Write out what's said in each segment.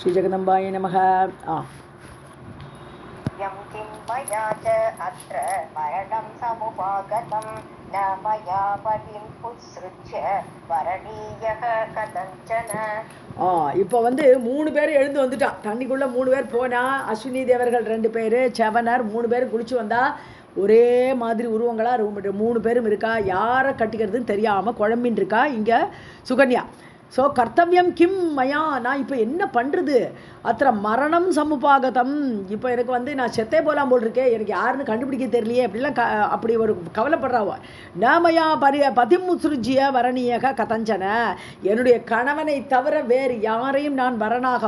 श्रीजगदम्बाय नमः. यं किं मया च अत्र मरणं समुपागतं न मया पतिम् उत्सृज्य वरणीयः कथञ्चन. இப்போ வந்து 3 பேர் எழுந்து வந்துட்டான். தண்ணிக்குள்ளே 3 பேர் போனா, அஸ்வினி தேவர்கள் 2 பேர், செவனர் 3 பேர் குளிச்சு வந்தா, ஒரே மாதிரி உருவங்களாக 3 பேரும் இருக்கா. யாரை கட்டிக்கிறதுன்னு தெரியாமல் குழம்பின்னு இருக்கா இங்கே சுகன்யா. ஸோ கர்த்தவியம் கிம் மயா, நான் இப்போ என்ன பண்ணுறது, அத்த மரணம் சமுபாகதம், இப்போ எனக்கு வந்து நான் செத்தே போகலாம் போல் இருக்கேன், எனக்கு யாருன்னு கண்டுபிடிக்க தெரியலையே அப்படிலாம் அப்படி ஒரு கவலைப்படுறாவோ. நாமயா பதிமுத்ருஜிய வரணீயக கதஞ்சன, என்னுடைய கணவனை தவிர வேறு யாரையும் நான்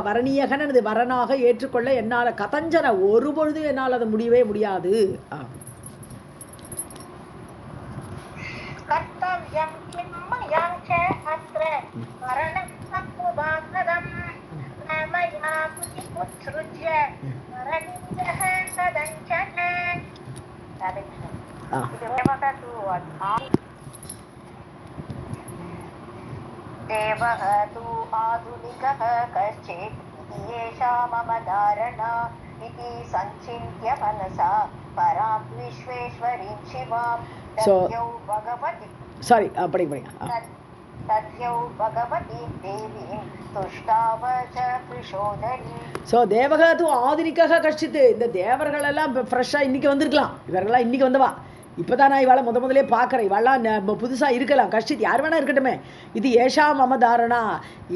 வரணீயகனது வரனாக ஏற்றுக்கொள்ள என்னால் கதஞ்சன ஒருபொழுதும் என்னால் அது முடியவே முடியாது. कर्तव्यं किं मया च अत्र मरणं समुपागतं न मया उत्सृज्य वरणीयः कथञ्चन. देवः तु आधुनिकः कश्चित् एषा मम धारणा इति सञ्चिन्त्य मनसा परां विश्वेश्वरीं शिवां तद्यौ भगवती तद्यौ भगवती देवीं तुष्टाव च कृशोदरी. ஸோ தேவகா தூ ஆதினிக்காக கஷ்டித்து, இந்த தேவர்களெல்லாம் இப்போ ஃப்ரெஷ்ஷாக இன்றைக்கி வந்திருக்கலாம், இவர்கள்லாம் இன்றைக்கி வந்தவா, இப்போ தான் நான் இவாளை முதலே பார்க்குறேன், இவாளெலாம் புதுசாக இருக்கலாம், கஷ்டித் யார் வேணா இருக்கட்டுமே, இது ஏஷா மம தாரணா,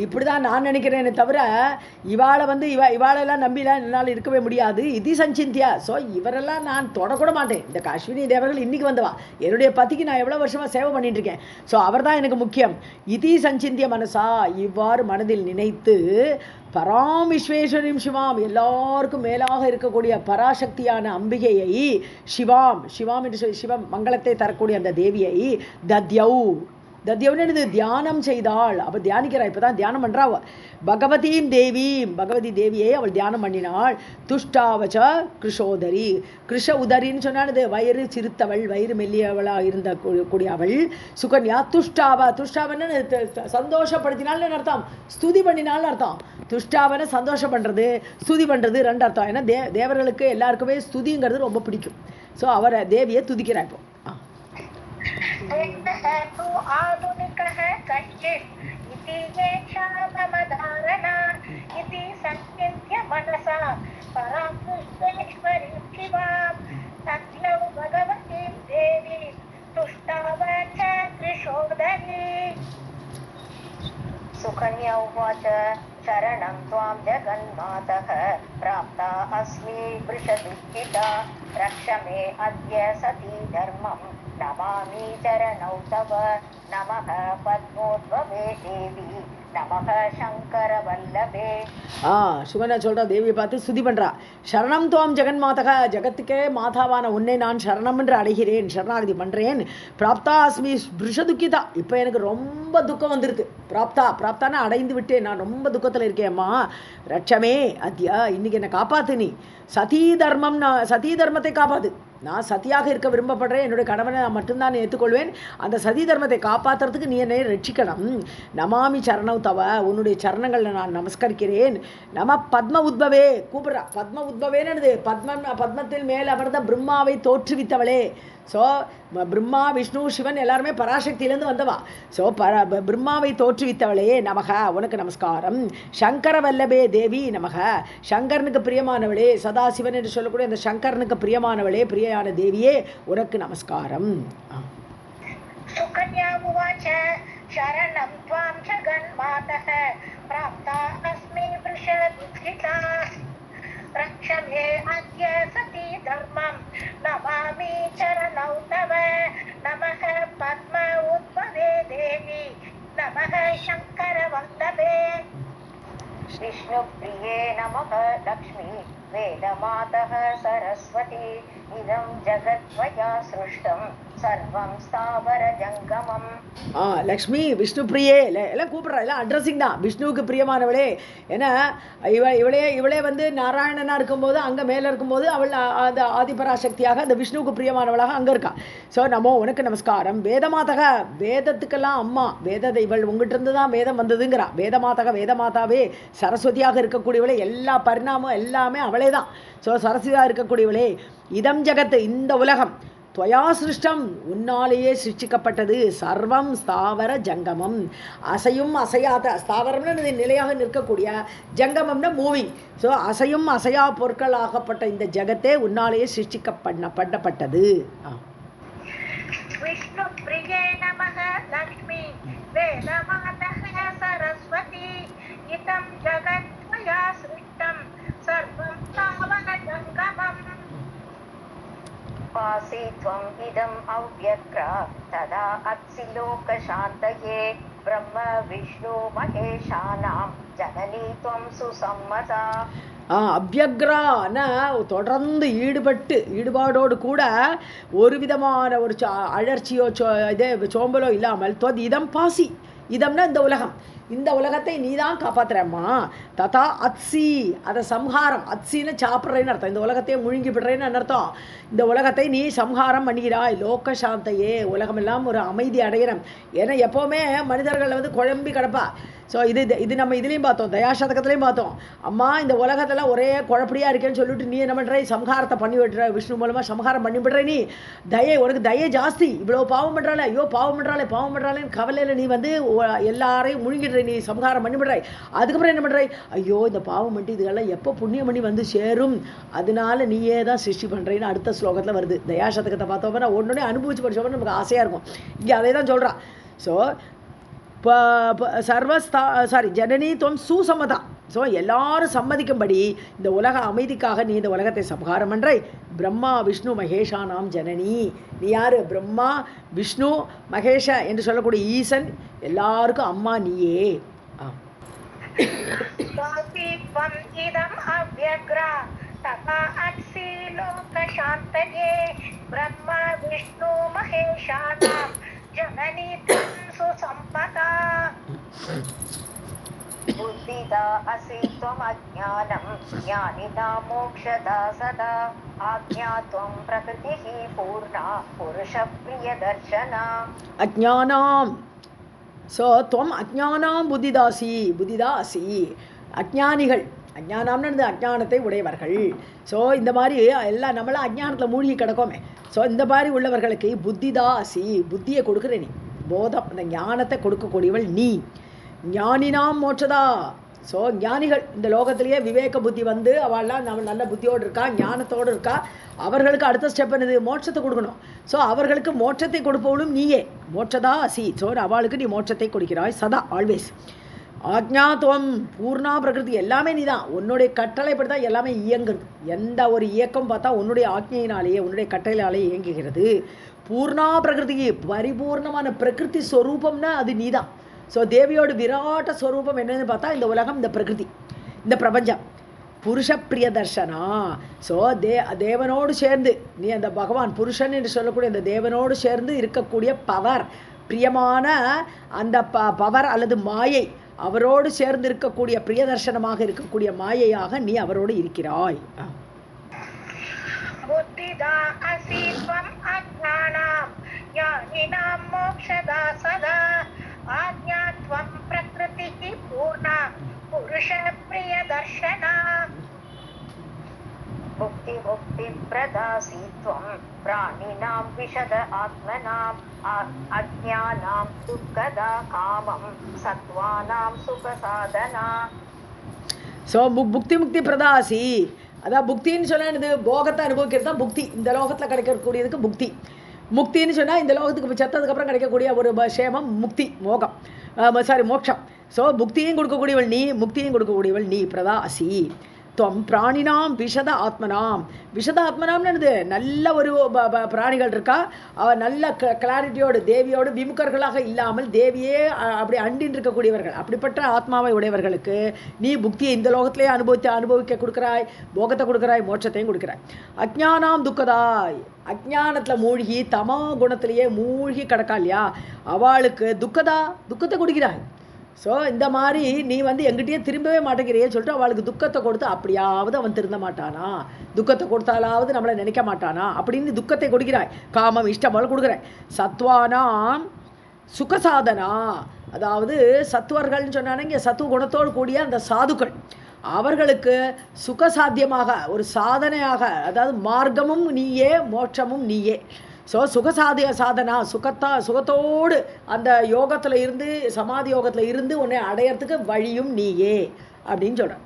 இப்படி தான் நான் நினைக்கிறேனே தவிர இவாளை வந்து இவாளெல்லாம் நம்பிலாம் என்னால் இருக்கவே முடியாது. இது சஞ்சிந்தியா, ஸோ இவரெல்லாம் நான் தொடக்கூட மாட்டேன். இந்த அஸ்வினி தேவர்கள் இன்றைக்கி வந்தவா, என்னுடைய பத்திக்கு நான் எவ்வளோ வருஷமாக சேவை பண்ணிட்டுருக்கேன், ஸோ அவர் தான் எனக்கு முக்கியம். இது சஞ்சிந்திய மனசா, இவ்வாறு மனதில் நினைத்து பராம் விஸ்வேஸ்வரியும் சிவாம், எல்லாருக்கும் மேலாக இருக்கக்கூடிய பராசக்தியான அம்பிகையை, சிவாம் என்று சொல்லி சிவம் மங்களத்தை தரக்கூடிய அந்த தேவியை தத்யவுன்னு தியானம் செய்தாள். அவள் தியானிக்கிறா, இப்போ தான் தியானம் பண்ணுறா. பகவதி தேவியை அவள் தியானம் பண்ணினாள். துஷ்டாவச்ச கிருஷோதரி, கிருஷ உதரின்னு சொன்னானது வயிறு சிறுத்தவள், வயிறு மெல்லியவளாக இருந்த கூடிய அவள் சுகன்யா. துஷ்டாவன்னு சந்தோஷப்படுத்தினாள்னு அர்த்தம், ஸ்துதி பண்ணினாள்னு அர்த்தம். துஷ்டாவனை சந்தோஷம் பண்ணுறது, ஸ்துதி பண்ணுறது 2 அர்த்தம். ஏன்னா தேவர்களுக்கு எல்லாருக்குமே ஸ்துதிங்கிறது ரொம்ப பிடிக்கும். ஸோ அவரை தேவியை துதிக்கிறா. இப்போ तु आधुनिकः कश्चित् इति एषा मम धारणा इति सञ्चिन्त्य मनसा परां विश्वेश्वरीं शिवां तद्यौ भगवतीं देवीं तुष्टाव च कृशोदरी. सुकन्या उवाच शरणं त्वां जगन्मातः प्राप्ता अस्मि वृषदुःखिता रक्ष मे अद्य सती धर्मं नमामि चरणौ तव नमः पद्मोद्भवे देवी நமக சங்கர வல்லபே. சுகன்யா சொல்கிறா, தேவியை பார்த்து ஸ்துதி பண்ணுறா. சரணம் துவாம் ஜெகன்மாதக, ஜகத்துக்கே மாதாவான உன்னை நான் சரணம் என்று அடைகிறேன், சரணாகதி பண்ணுறேன். பிராப்தா அஸ்மி பிருஷதுக்கிதா, இப்போ எனக்கு ரொம்ப துக்கம் வந்திருக்கு. பிராப்தானா அடைந்து விட்டேன், நான் ரொம்ப துக்கத்தில் இருக்கேம்மா. ரட்சமே அத்யா, இன்னைக்கு என்னை காப்பாத்து நீ. சதீ தர்மத்தை காப்பாத்து. நான் சதியாக இருக்க விரும்பப்படுறேன், என்னுடைய கணவனை நான் மட்டும்தான் ஏற்றுக்கொள்வேன். அந்த சதி தர்மத்தை காப்பாற்றுறதுக்கு நீ என்னை ரட்சிக்கணும். நமாமி சரணவ் தவ, உன்னுடைய சரணங்களில் நான் நமஸ்கரிக்கிறேன். நம பத்ம உத்பவே, கூப்பிட்றா. பத்ம உத்பவேன்னு பத்மத்தில் மேல் அமர்ந்த பிரம்மாவை தோற்றுவித்தவளே. ஸோ பிரம்மா விஷ்ணு சிவன் எல்லாருமே பராசக்தியிலேருந்து வந்தவா. ஸோ பிரம்மாவை தோற்றுவித்தவளே நமக, உனக்கு நமஸ்காரம். சங்கர வல்லபே தேவி நமக, சங்கரனுக்கு பிரியமானவளே, சதாசிவன் என்று சொல்லக்கூடிய அந்த சங்கரனுக்கு பிரியமானவளே, பிரியான தேவியே உனக்கு நமஸ்காரம். சுகன்யா உவாச சரணம் த்வாம் ஜகன்மாதः பிராப்தா அஸ்மி விருஷதுःखिता रक्ष मे अद्य सती धर्मं नमामि चरणौ तव नमः पद्म उद्भवे देवी नमः शङ्कर वल्लभे. विष्णुप्रिये नमः लक्ष्मी वेदमातः सरस्वती इदं जगत्त्वया सृष्टं सर्वं स्थावरजङ्गमम्. லக்ஷ்மி விஷ்ணு பிரியே எல்லாம் கூப்பிட்றா, எல்லாம் அட்ரஸிங் தான். விஷ்ணுவுக்கு பிரியமானவளே, ஏன்னா இவளே வந்து நாராயணனாக இருக்கும்போது அங்கே மேலே இருக்கும்போது அவள் அந்த ஆதிபராசக்தியாக அந்த விஷ்ணுவுக்கு பிரியமானவளாக அங்கே இருக்கா. ஸோ நமோ உனக்கு நமஸ்காரம். வேதமாதக, வேதத்துக்கெல்லாம் அம்மா, வேதத்தை இவள் உங்ககிட்ட இருந்து தான் வேதம் வந்ததுங்கிறா. வேதமாதக, வேதமாதாவே, சரஸ்வதியாக இருக்கக்கூடியவளே, எல்லா பரிணாமம் எல்லாமே அவளே தான். ஸோ சரஸ்வதியாக இருக்கக்கூடியவளே, இதம் ஜகத்து, இந்த உலகம், துவயா சிருஷ்டம், உன்னாலேயே சிருஷ்டிக்கப்பட்டது, சர்வம் ஸ்தாவர ஜங்கமம், அசையும் அசையாத, ஸ்தாவரம்னு நிலையாக நிற்கக்கூடிய, ஜங்கமம்னா மூவிங். ஸோ அசையும் அசையா பொருட்களாகப்பட்ட இந்த ஜகத்தே உன்னாலேயே சிருஷ்டிக்கப்பட்டது. விஷ்ணு பிரியே நமः லக்ஷ்மி வேதமாதः சரஸ்வதி இதம் ஜகத்மயா சிருஷ்டம் சர்வம் ஸ்தாவர ஜங்கமம். पासि त्वम् इदम् अव्यक्रा तदा अत्सि लोकशान्तये ब्रह्म विष्णु महेशानां जननी त्वं सुसम्मता. அவ்யக்ரான தொடர்ந்து ஈடுபாடோடு கூட ஒரு விதமான ஒரு அழற்சியோ இதே சோம்பலோ இல்லாமல் இதம் பாசி, இதம்னா இந்த உலகம், இந்த உலகத்தை நீ தான் காப்பாத்துறம்மா. ததா அத்சி, அதை சம்ஹாரம், அத்சின்னு சாப்பிட்றேன்னு அர்த்தம், இந்த உலகத்தையே முழுங்கி விடுறேன்னு அர்த்தம். இந்த உலகத்தை நீ சம்ஹாரம் பண்ணுகிறாய். லோக சாந்தையே, உலகமெல்லாம் ஒரு அமைதி அடையிறம். ஏன்னா எப்போவுமே மனிதர்கள் வந்து குழம்பி கிடப்பா. ஸோ இது நம்ம இதுலேயும் பார்த்தோம், தயாசதகத்துலேயும் பார்த்தோம். அம்மா இந்த உலகத்தில் ஒரே குழப்படியாக இருக்கேன்னு சொல்லிட்டு நீ என்ன பண்ணுற, சம்ஹாரத்தை பண்ணி விடுற, விஷ்ணு மூலமாக சம்ஹாரம் பண்ணி விடுற. நீ உனக்கு தயை ஜாஸ்தி, இவ்வளோ பாவம் பண்ணுறாளே, ஐயோ பாவம் பண்ணுறாளேன்னு கவலையில் நீ வந்து எல்லாரையும் முழுங்கிடுற, நீ சம்ஹாரம் பண்ணி விடுறாய். அதுக்கப்புறம் என்ன பண்ணுறாய், ஐயோ இந்த பாவம் பண்ணிட்டு இதுக்கெல்லாம் எப்போ புண்ணியம் பண்ணி வந்து சேரும், அதனால நீயே தான் சிருஷ்டி பண்ணுறேன்னு அடுத்த ஸ்லோகத்தில் வருது. தயாசதகத்தை பார்த்தோம்னா ஒன்றுனே அனுபவிச்சு படிச்சோம்னா நமக்கு ஆசையாக இருக்கும். இங்கே அதே தான் சொல்கிறான். ஸோ ஜனனி துவம் சுசம்மதா. ஸோ எல்லாரும் சம்மதிக்கும்படி இந்த உலக அமைதிக்காக நீ இந்த உலகத்தை சம்ஹாரம் பண்ணுறாய். பிரம்மா விஷ்ணு மகேஷானாம் ஜனனி, நீ யார், பிரம்மா விஷ்ணு மகேஷ என்று சொல்லக்கூடிய ஈசன் எல்லாருக்கும் அம்மா நீயே. பிரம்மா விஷ்ணு மகேஷானாம் ஜனனி सुसम्पदा. बुद्धिदा असि त्वमज्ञानं ज्ञानिना मोक्षदा सदा आज्ञा त्वं प्रकृतिः पूर्णा पुरुषप्रियदर्शना. அஜ்ஞானாம், ஸோ துவம் அஜ்ஞானாம் புத்திதாசி, புத்திதாசி அஜ்ஞானிகள், அஜ்ஞானம்னு அஜ்ஞானத்தை உடையவர்கள். ஸோ இந்த மாதிரி எல்லாம் நம்மளாம் அஜ்ஞானத்தில் மூழ்கி கிடக்கோமே. ஸோ இந்த மாதிரி உள்ளவர்களுக்கு புத்திதாசி, புத்தியை கொடுக்குற நீ, போதம் அந்த ஞானத்தை கொடுக்கக்கூடியவள் நீ. ஞானினாம் மோட்சதா. ஸோ ஞானிகள் இந்த லோகத்திலேயே விவேக புத்தி வந்து அவள்லாம் நம்ம நல்ல புத்தியோடு இருக்கா, ஞானத்தோடு இருக்கா, அவர்களுக்கு அடுத்த ஸ்டெப் என்னது, மோட்சத்தை கொடுக்கணும். ஸோ அவர்களுக்கு மோட்சத்தை கொடுப்பவளும் நீயே, மோட்சதா அசி. ஸோ அவளுக்கு நீ மோட்சத்தை கொடுக்கிறாய் சதா, ஆல்வேஸ். ஆக்ஞாத்துவம் பூர்ணா பிரகிருதி, எல்லாமே நீ தான், உன்னுடைய கட்டளைப்படி தான் எல்லாமே இயங்குறது. எந்த ஒரு இயக்கம் பார்த்தா உன்னுடைய ஆக்ஞையினாலேயே உன்னுடைய கட்டளையாலேயே இயங்குகிறது. பூர்ணா பிரகிருதி, பரிபூர்ணமான பிரகிருதி ஸ்வரூபம்னா அது நீ தான். ஸோ தேவியோட விராட்ட ஸ்வரூபம் என்னன்னு பார்த்தா இந்த உலகம், இந்த பிரகிருதி, இந்த பிரபஞ்சம். புருஷ பிரிய தர்ஷனா. ஸோ தேவனோடு சேர்ந்து நீ அந்த பகவான் புருஷன் என்று சொல்லக்கூடிய அந்த தேவனோடு சேர்ந்து இருக்கக்கூடிய பவர், பிரியமான அந்த பவர் அல்லது மாயை, அவரோடு சேர்ந்து இருக்கக்கூடிய பிரியதர்சனமாக இருக்கக்கூடிய மாயையாக நீ அவரோடு இருக்கிறாய். புத்திதா அசி த்வம் அஜ்ஞானாம் ஞானினாம் மோக்ஷதா சதா ஆக்ஞா த்வம் பிரக்ருதிஹி பூர்ணா புருஷ பிரியதர்ஷனா. मुक्ति मुक्ति प्रदासी त्वं प्राणिनां विशद आत्मनां अज्ञानां दुःखदा कामं सत्त्वानां सुखसाधना. ஸோ புக்தி முக்தி பிரதாசி, அதான் புக்தின்னு சொன்னால் இது போகத்தை அனுபவிக்கிறது தான் புக்தி. இந்த லோகத்தில் கிடைக்கக்கூடியதுக்கு புக்தி. முக்தின்னு சொன்னால் இந்த லோகத்துக்கு செத்ததுக்கப்புறம் கிடைக்கக்கூடிய ஒரு சேமம் முக்தி, மோகம், மோட்சம். ஸோ புக்தியும் கொடுக்கக்கூடியவள் நீ, முக்தியும் கொடுக்கக்கூடியவள் நீ, பிரதாசி. துவம் பிராணினாம் விஷத ஆத்மனாம். விஷத ஆத்மனாம்னு என்னது? நல்ல ஒரு பிராணிகள் இருக்கா, அவ நல்ல கிளாரிட்டியோடு தேவியோடு விமுகர்களாக இல்லாமல் தேவியே அப்படி அண்டின் இருக்கக்கூடியவர்கள், அப்படிப்பட்ட ஆத்மாவை உடையவர்களுக்கு நீ புக்தியை இந்த லோகத்திலே அனுபவிக்க கொடுக்குறாய், போகத்தை கொடுக்குறாய், மோட்சத்தையும் கொடுக்குறாய். அஜ்ஞானாம் துக்கதாய், அஜ்ஞானத்தில் மூழ்கி தமோ குணத்திலேயே மூழ்கி கிடக்கா இல்லையா, அவளுக்கு துக்கத்தை கொடுக்கிறாய். ஸோ இந்த மாதிரி நீ எங்கிட்டயே திரும்பவே மாட்டேங்கிறியே சொல்லிட்டு அவளுக்கு துக்கத்தை கொடுத்து அப்படியாவது அவன் திருந்த மாட்டானா, துக்கத்தை கொடுத்தாலாவது நம்மளை நினைக்க மாட்டானா அப்படின்னு துக்கத்தை கொடுக்கிறாய். காமம் இஷ்டம் போல கொடுக்குறாய். சத்வானாம் சுகசாதனா, அதாவது சத்துவர்கள்னு சொன்னானே இங்கே சத்துவ குணத்தோடு கூடிய அந்த சாதுக்கள், அவர்களுக்கு சுகசாத்தியமாக ஒரு சாதனையாக, அதாவது மார்க்கமும் நீயே மோட்சமும் நீயே. ஸோ சாதனா சுகத்தோடு அந்த யோகத்தில் இருந்து சமாதி யோகத்தில் இருந்து உன்னை அடையறதுக்கு வழியும் நீயே அப்படின்னு சொல்கிறேன்.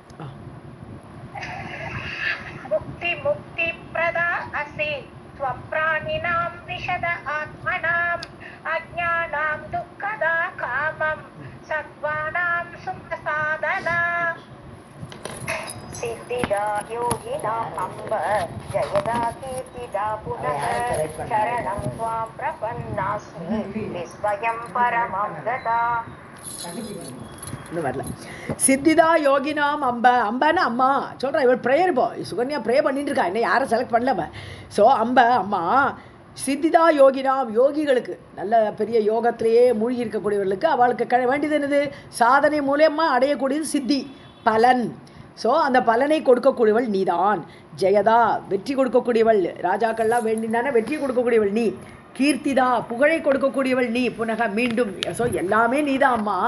முக்தி முக்தி பிரதா அசி ஸ்வப்ராணினாம் விஷத ஆத்மனாம் அஜ்ஞானாம் துக்கதா காமம் சத்வானாம் சுகசாதனா சித்திதா யோகினா அம்ப ஜயதா கீர்த்திதா புனः சரணம் த்வாம் பிரபன்னாஸ்மி விஸ்வயம் பரமம் கதா. இன்னும் வரல. சித்திதா யோகினாம் அம்பன்னு அம்மா சொல்கிறா. இவள் ப்ரேயர் இப்போ சுகன்யா ப்ரே பண்ணிட்டு இருக்கா, என்ன யாரும் செலக்ட் பண்ணல. ஸோ அம்மா சித்திதா யோகினாம், யோகிகளுக்கு நல்ல பெரிய யோகத்திலேயே மூழ்கி இருக்கக்கூடியவர்களுக்கு அவளுக்கு வேண்டியது என்னது? சாதனை மூலமாக அடையக்கூடியது சித்தி, பலன். ஸோ அந்த பலனை கொடுக்கக்கூடியவள் நீதான். ஜெயதா, வெற்றி கொடுக்கக்கூடியவள். ராஜாக்கள்லாம் வேண்டினான வெற்றி கொடுக்கக்கூடியவள் நீ. கீர்த்திதா, புகழை கொடுக்கக்கூடியவள் நீ. புனக மீண்டும். ஸோ எல்லாமே நீதான் அம்மா.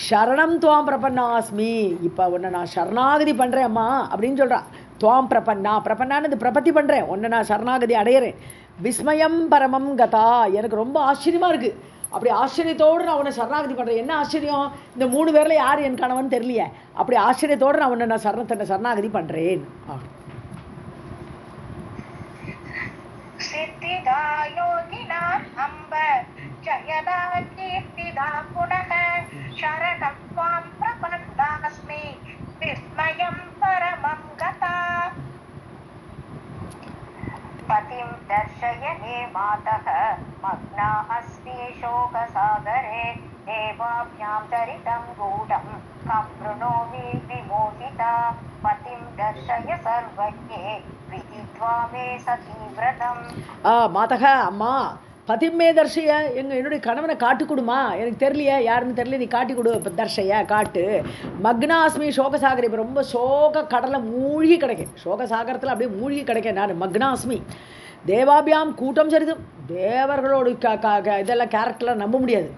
சரணம் துவாம் பிரபன்னாஸ்மி, இப்போ உன்னை நான் சரணாகதி பண்ணுறேன் அம்மா அப்படின்னு சொல்கிறா. துவாம் பிரபன்னான்னு பிரபத்தி பண்ணுறேன், உன்னை நான் சரணாகதி அடையிறேன். விஸ்மயம் பரமம் கதா, எனக்கு ரொம்ப ஆச்சரியமாக இருக்குது. அப்படி ஆச்சரியத்தோடு நான் உன்னை சரணாகதி பண்ணுறேன். என்ன ஆச்சரியம்? இந்த 3 பேரில் யார் என் கணவன் தெரியலையே, அப்படி ஆச்சரியத்தோடு நான் உன்னை சரணாகதி பண்ணுறேன். சித்திதா யோகினா அம்ப ஜயதா கீர்த்திதா புனः சரணம் த்வாம் பிரபன்னாஸ்மி விஸ்மயம் பரமம் கதா. பதிம் தர்ஷயனே மாதः மக்னா அஸ்மி சோகசாகரே தேவாभ्याम् தரிதம் கூடம் கம் ப்ருணோமி விமோகிதா. பதிம் தர்ஷய சர்வஜ்ஞே விதித்வா மே சதீவ்ரதம். மாதக அம்மா, பதிமே தர்ஷய, என்னுடைய கணவனை காட்டு கொடுமா, எனக்கு தெரியலையே, யாருன்னு தெரியல, நீ காட்டி கொடு. இப்போ தர்ஷய காட்டு. மக்னாஸ்மி சோகசாகர், இப்போ ரொம்ப சோக கடலை மூழ்கி கிடைக்கேன், சோகசாகரத்தில் அப்படியே மூழ்கி கிடைக்கேன் நான். மக்னாஸ்மி தேவாபியாம் கூட்டம் சரிதும், தேவர்களோட இதெல்லாம் கேரக்டர்லாம் நம்ப முடியாது.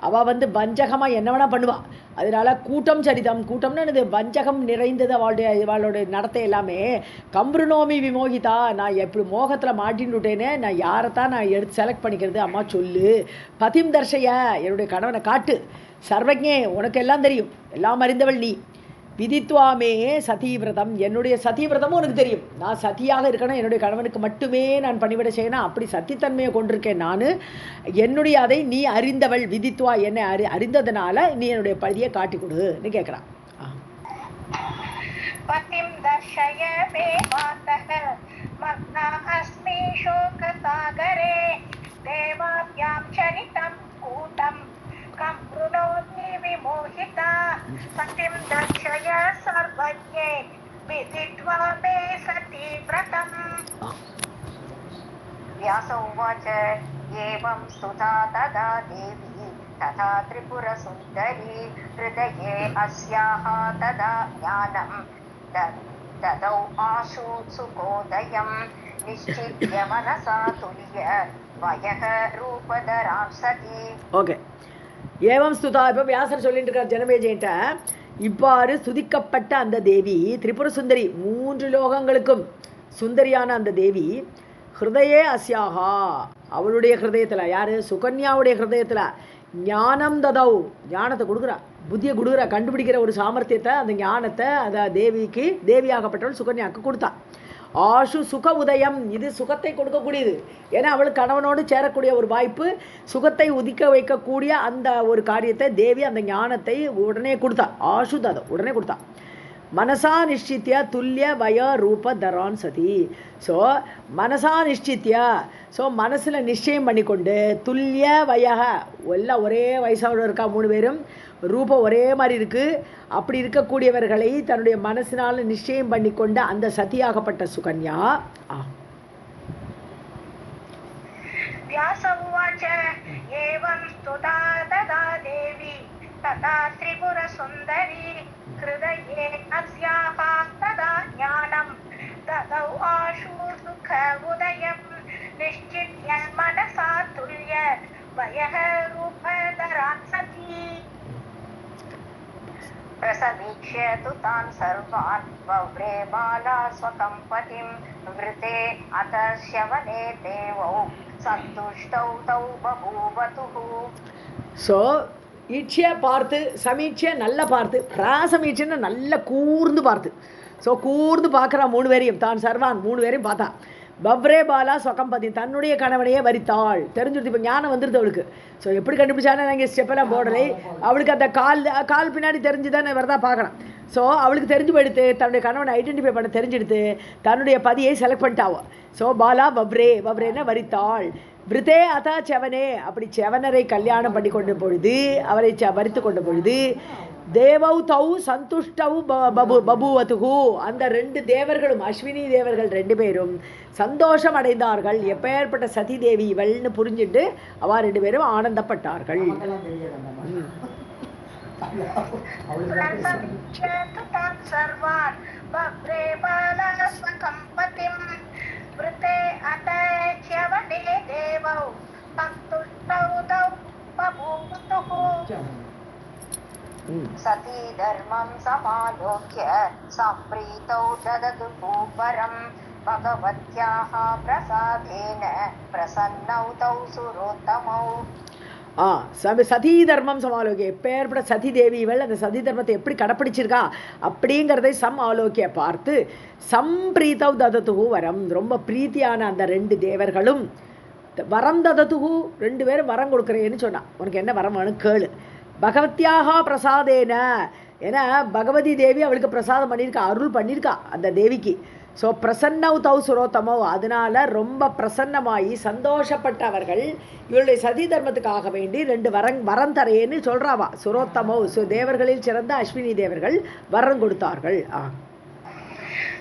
அவள் வஞ்சகமாக என்ன வேணால் பண்ணுவாள். அதனால கூட்டம் சரிதம், கூட்டம்னு என்னது? வஞ்சகம் நிறைந்தது அவளோட நடத்தை எல்லாமே. கம்ருநோமி விமோகிதா, நான் எப்படி மோகத்தில் மாட்டின்னு விட்டேனே, நான் யாரைத்தான் நான் எடுத்து செலக்ட் பண்ணிக்கிறது, அம்மா சொல்லு. பதிம் தர்ஷய, என்னுடைய கணவனை காட்டு. சர்வஜ்ஞே, உனக்கு எல்லாம் தெரியும், எல்லாம் அறிந்தவள் நீ. விதித்வாமே சதீவிரதம், என்னுடைய சதீவிரதமும் உனக்கு தெரியும். நான் சதியாக இருக்கணும், என்னுடைய கணவனுக்கு மட்டுமே நான் பணிவிட செய்யணும், அப்படி சத்தித்தன்மையை கொண்டிருக்கேன் நான். என்னுடைய அதை நீ அறிந்தவள். விதித்வா, என்னை அறிந்ததுனால நீ என்னுடைய பழியை காட்டி கொடுன்னு கேட்குறான். பதிம் தர்ஷய மே மாதः மக்னா அஸ்மி சோகசாகரே தேவாभ्याम् சரிதம் கூடம் கம் ப்ருணோமி விமோகிதா. பதிம் தர்ஷய சர்வஜ்ஞே விதித்வா மே சதீவ்ரதம். व्यास उवाच एवं स्तुता तदा देवी तथा त्रिपुरसुन्दरी हृदये अस्याः तदा ज्ञानं ददौ आशु सुखोदयं निश्चित्य मनसा तुल्य वयः रूपधरां सती. ஓகே, ஏவம் ஸ்துதா. இப்போ வியாசர் சொல்லிட்டு இருக்கார் ஜனமேஜயிட்ட, இவ்வாறு சுதிக்கப்பட்ட அந்த தேவி திரிபுர சுந்தரி, 3 லோகங்களுக்கும் சுந்தரியான அந்த தேவி, ஹிருதயே அஸ்யாகா, அவளுடைய ஹிருதயத்தில், யார்? சுகன்யாவுடைய ஹிருதயத்தில் ஞானம் ததவ், ஞானத்தை கொடுக்குறா, புத்தியை கொடுக்குறா, கண்டுபிடிக்கிற ஒரு சாமர்த்தியத்தை, அந்த ஞானத்தை அந்த தேவிக்கு, தேவியாகப்பட்டவள் சுகன்யாவுக்கு கொடுத்தா. ஆஷு சுக உதயம், இது சுகத்தை கொடுக்கக்கூடியது. ஏன்னா அவளுக்கு கணவனோடு சேரக்கூடிய ஒரு வாய்ப்பு, சுகத்தை உதிக்க வைக்கக்கூடிய அந்த ஒரு காரியத்தை தேவி அந்த ஞானத்தை உடனே கொடுத்தா. ஆஷு ததவ், உடனே கொடுத்தா. மனசா நிஷ்டித்ய துல்லிய வய ரூப தரான் சதி. ஸோ மனசா நிஷ்டித்ய, ஸோ மனசில் நிச்சயம் பண்ணிக்கொண்டு, துல்லிய வயக எல்லாம் ஒரே வயசோடு இருக்கா 3 பேரும், ரூபம் ஒரே மாதிரி இருக்குது, அப்படி இருக்கக்கூடியவர்களை தன்னுடைய மனசினால் நிச்சயம் பண்ணிக்கொண்ட அந்த சதியாகப்பட்ட சுகன்யா. व्यास उवाच एवं स्तुता तदा देवी तथा त्रिपुरसुन्दरी हृदये अस्याः तदा ज्ञानं ददौ आशु सुख उदयं निश्चित्य मनसा तुल्य वयः रूपधरान् सती. प्रसवीक्ष्य तु तान् सर्वान् वव्रे बाला स्वकं पतिं वृते अथ श्यवने देवौ सन्तुष्टौ तौ बभूवतुः. ஸோ ஈட்சியை பார்த்து, சமீட்சை நல்லா பார்த்து, பிராசமீட்சைன்னு நல்லா கூர்ந்து பார்த்து, ஸோ கூர்ந்து பார்க்குறா 3 பேரையும், தான் சர்வான் 3 பேரையும் பார்த்தா. பவ்ரே பாலா சொகம்பதி, தன்னுடைய கணவனையே வரித்தாள். தெரிஞ்சுடுது, இப்போ ஞானம் வந்துடுது அவளுக்கு. ஸோ எப்படி கண்டுபிடிச்சானே நாங்கள் ஸ்டெப்பெல்லாம் போடலை, அவளுக்கு அந்த கால் பின்னாடி தெரிஞ்சுதான் வரதா பார்க்கலாம். ஸோ அவளுக்கு தெரிஞ்சு போயிடுத்து, தன்னுடைய கணவனை ஐடென்டிஃபை பண்ண தெரிஞ்சுடுத்து, தன்னுடைய பதியை செலக்ட் பண்ணிட்டாவோ. ஸோ பாலா பவ்ரேன்னா வரித்தாள். விருதே அதா செவனே, அப்படி செவனரை கல்யாணம் பண்ணி கொண்ட பொழுது, அவரை வரித்து கொண்ட பொழுது, தேவௌ தௌ சந்துஷ்டவு பபுவதுகு, அந்த 2 தேவர்களும், அஸ்வினி தேவர்கள் 2 பேரும் சந்தோஷம் அடைந்தார்கள். எப்பேற்பட்ட சதி தேவி இவள்னு புரிஞ்சுட்டு அவ 2 பேரும் ஆனந்தப்பட்டார்கள். सती धर्मं समालोक्य सम्प्रीतौ ददतु पूपरं भगवत्याः प्रसादेन प्रसन्नौ तौ सुरोत्तमौ. சதி தர்மம் சமாலோக்கிய, எப்பேற்பட்ட சதி தேவி இவள் அந்த சதி தர்மத்தை எப்படி கடைப்பிடிச்சிருக்கா அப்படிங்கிறதை ஆலோக்கிய பார்த்து, சம்பிரீதவ் ததத்துகு வரம், ரொம்ப பிரீத்தியான அந்த 2 தேவர்களும் வரம் ததத்துகு, 2 பேரும் வரம் கொடுக்குறேன்னு சொன்னான். உனக்கு என்ன வரம் வேணும் கேளு. பகவத்யாக பிரசாதேன, ஏன்னா பகவதி தேவி அவளுக்கு பிரசாதம் பண்ணியிருக்கா, அருள் பண்ணியிருக்கா அந்த தேவிக்கு. ஸோ பிரசன்னவ் தௌ சுரோத்தமோ, அதனால் ரொம்ப பிரசன்னமாகி சந்தோஷப்பட்டவர்கள் இவளுடைய சதி தர்மத்துக்காக வேண்டி 2 வரம் தரேன்னு சொல்கிறாவா. சுரோத்தமோ, தேவர்களில் சிறந்த அஸ்வினி தேவர்கள் வரம் கொடுத்தார்கள்.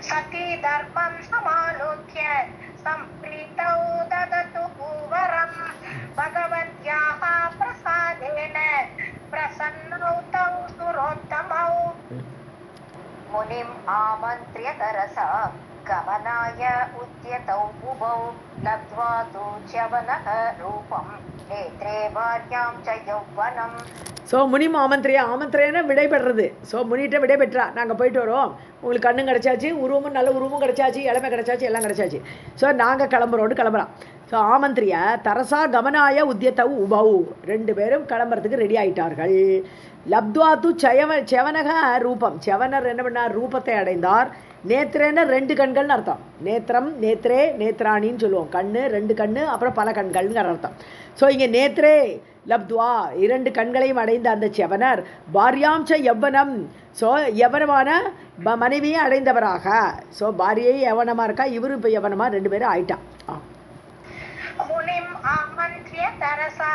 சதி தர்மம் சமாலோக்ய சம்பிரீதௌ ததது பூவரம் பகவத்யாஹ பிரசாதேன பிரசன்னௌ தௌ சுரோத்தமௌ. मुनिम् आमन्त्र्य तरसा गमनाय उद्यतौ उभौ लब्ध्वा तु च्यवनः रूपं नेत्रे भार्यां च यौवनम्. ஸோ முனிம் ஆமந்திரேன விடைபெறுறது. ஸோ முனிகிட்ட விடை பெற்றா, நாங்கள் போயிட்டு வரோம், உங்களுக்கு கண்ணும் கிடச்சாச்சு, உருவமும் நல்ல உருவமும் கிடச்சாச்சு, இளமை கிடச்சாச்சு, எல்லாம் கிடச்சாச்சு. ஸோ நாங்கள் கிளம்புறோம். ஸோ ஆமந்திரிய தரசா கமனாய உத்தியத்தவு உபௌ, 2 பேரும் கிளம்புறதுக்கு ரெடி ஆயிட்டார்கள். லப்துவா து செவனக ரூபம், செவனர் என்ன பண்ணார், ரூபத்தை அடைந்தார். நேத்திரேன 2 கண்கள்னு அர்த்தம். நேத்திரம், நேத்ரே, நேத்ராணின்னு சொல்லுவோம். கண்ணு, 2 கண்ணு, அப்புறம் பல கண்கள்ங்கிற அர்த்தம். ஸோ இங்கே நேத்ரே லப்துவா, 2 கண்களையும் அடைந்த அந்த செவனர், பாரியாம்ச யவ்வனம், ஸோ யவனமான மனைவியை அடைந்தவராக. ஸோ பாரியை யவனமாக இருக்கா, இவரும் இப்போ யவனமாக 2 பேரும் ஆயிட்டான். முனிம் ஆமந்த்ரிய தரசா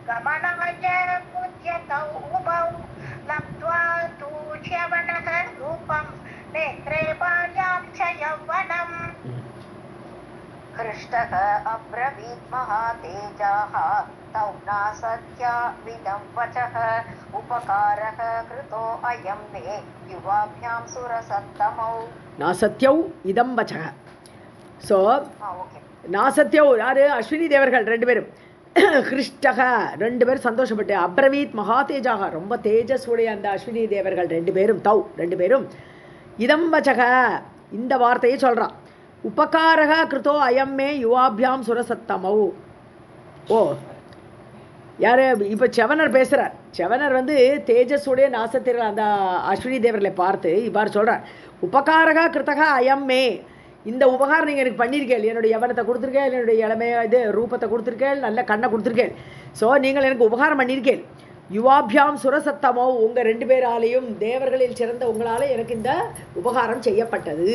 கமனாய உத்யதௌ உபௌ லப்த்வா து ச்யவனக ரூபம் நேத்ரே பார்யாம் ச யௌவனம். हृष्टः अब्रवीत् महातेजाः तौ नासत्या विदं वचः उपकारः कृतो अयं मे युवाभ्यां सुरसत्तमौ. नासत्यौ इदं वचः. ஸோ நாசத்யோ யார், அஸ்வினி தேவர்கள் 2 பேரும். ஹிருஷ்டக 2 பேரும் சந்தோஷப்பட்டு, அப்ரவீத் மகாதேஜாக ரொம்ப தேஜஸுடைய அந்த அஸ்வினி தேவர்கள் 2 பேரும், தௌ 2 பேரும் இதம் வச்சக இந்த வார்த்தையை சொல்கிறான். உபகாரக கிருத்தோ அயம்மே யுவாபியாம் சுரசத்தமௌ. ஓ யார், இப்போ செவனர் பேசுகிறார். செவனர் தேஜஸுடைய நாசத்திற்கு அந்த அஸ்வினி தேவர்களை பார்த்து இவ்வாறு சொல்கிறார். உபகாரக கிருத்தக அயம்மே, இந்த உபகாரம் நீங்கள் எனக்கு பண்ணியிருக்கேள், என்னுடைய யவனத்தை கொடுத்துருக்கேன், என்னுடைய இளமைய ரூபத்தை கொடுத்துருக்கேள், நல்ல கண்ணை கொடுத்துருக்கேள். ஸோ நீங்கள் எனக்கு உபகாரம் பண்ணியிருக்கேள். யுவாபியாம் சுரசத்தமோ உங்க ரெண்டு பேராலையும் தேவர்களில் சிறந்த உங்களால எனக்கு இந்த உபகாரம் செய்யப்பட்டது.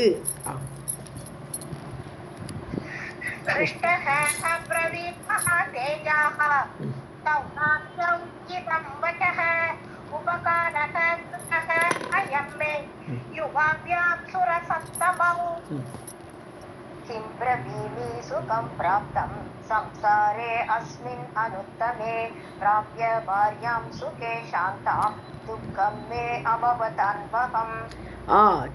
किं ब्रवीमि सुखं प्राप्तं संसारे अस्मिन् अनुत्तमे प्राप्य भार्यां सुखे शान्तां दुःखं मे अभवतान्वहम्.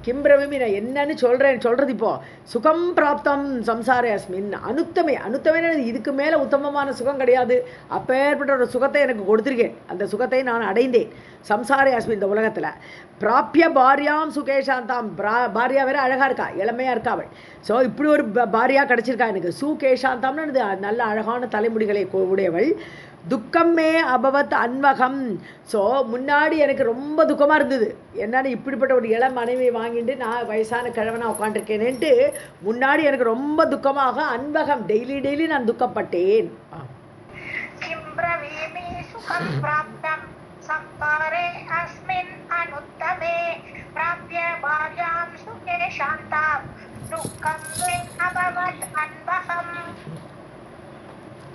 கிம்பிரவிமி நான் என்னன்னு சொல்றது இப்போ சுகம் பிராப்தம் சம்சாரே அஸ்மின் அனுத்தமே அனுத்தமே இதுக்கு மேலே உத்தமமான சுகம் கிடையாது. அப்பேற்பட்ட ஒரு சுகத்தை எனக்கு கொடுத்துருக்கேன். அந்த சுகத்தை நான் அடைந்தேன் சம்சாரே அஸ்மின் இந்த உலகத்தில். பிராப்பிய பாரியாம் சுகேஷாந்தாம் பாரியா வேற அழகாக இருக்கா, இளமையாக இருக்கா அவள். ஸோ இப்படி ஒரு பாரியா கிடச்சிருக்கா எனக்கு. சுகேஷாந்தாம்னு நல்ல அழகான தலைமுடிகளை உடையவள். துக்கமே அபவத் அன்வகம். ஸோ முன்னாடி எனக்கு ரொம்ப துக்கமாக இருந்தது. என்னன்னு இப்படிப்பட்ட ஒரு இளம் மனைவியை வாங்கிட்டு நான் வயசான கிழவனாக உட்காந்துருக்கேனேன்ட்டு முன்னாடி எனக்கு ரொம்ப துக்கமாக அன்வகம் டெய்லி நான் துக்கப்பட்டேன்.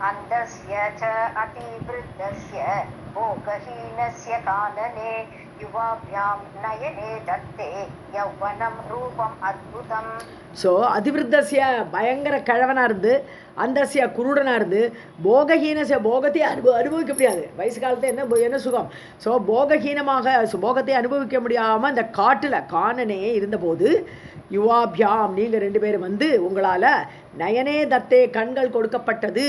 अन्दस्य च अतिवृद्धस्य भोगहीनस्य कानने युवाभ्यां नयने दत्ते यौवनं रूपम् अद्भुतम्. ஸோ அதிவிருத்தசிய பயங்கர கிழவனாக இருந்து, அந்தசிய குருடனாக இருந்து, போகஹீனசிய போகத்தை அனுபவிக்க முடியாது வயசு காலத்தை என்ன சுகம். ஸோ போகத்தை அனுபவிக்க முடியாமல் அந்த காட்டில் காணனே இருந்தபோது யுவாபியாம் நீங்கள் ரெண்டு பேரும் வந்து உங்களால் நயனே தத்தே கண்கள் கொடுக்கப்பட்டது,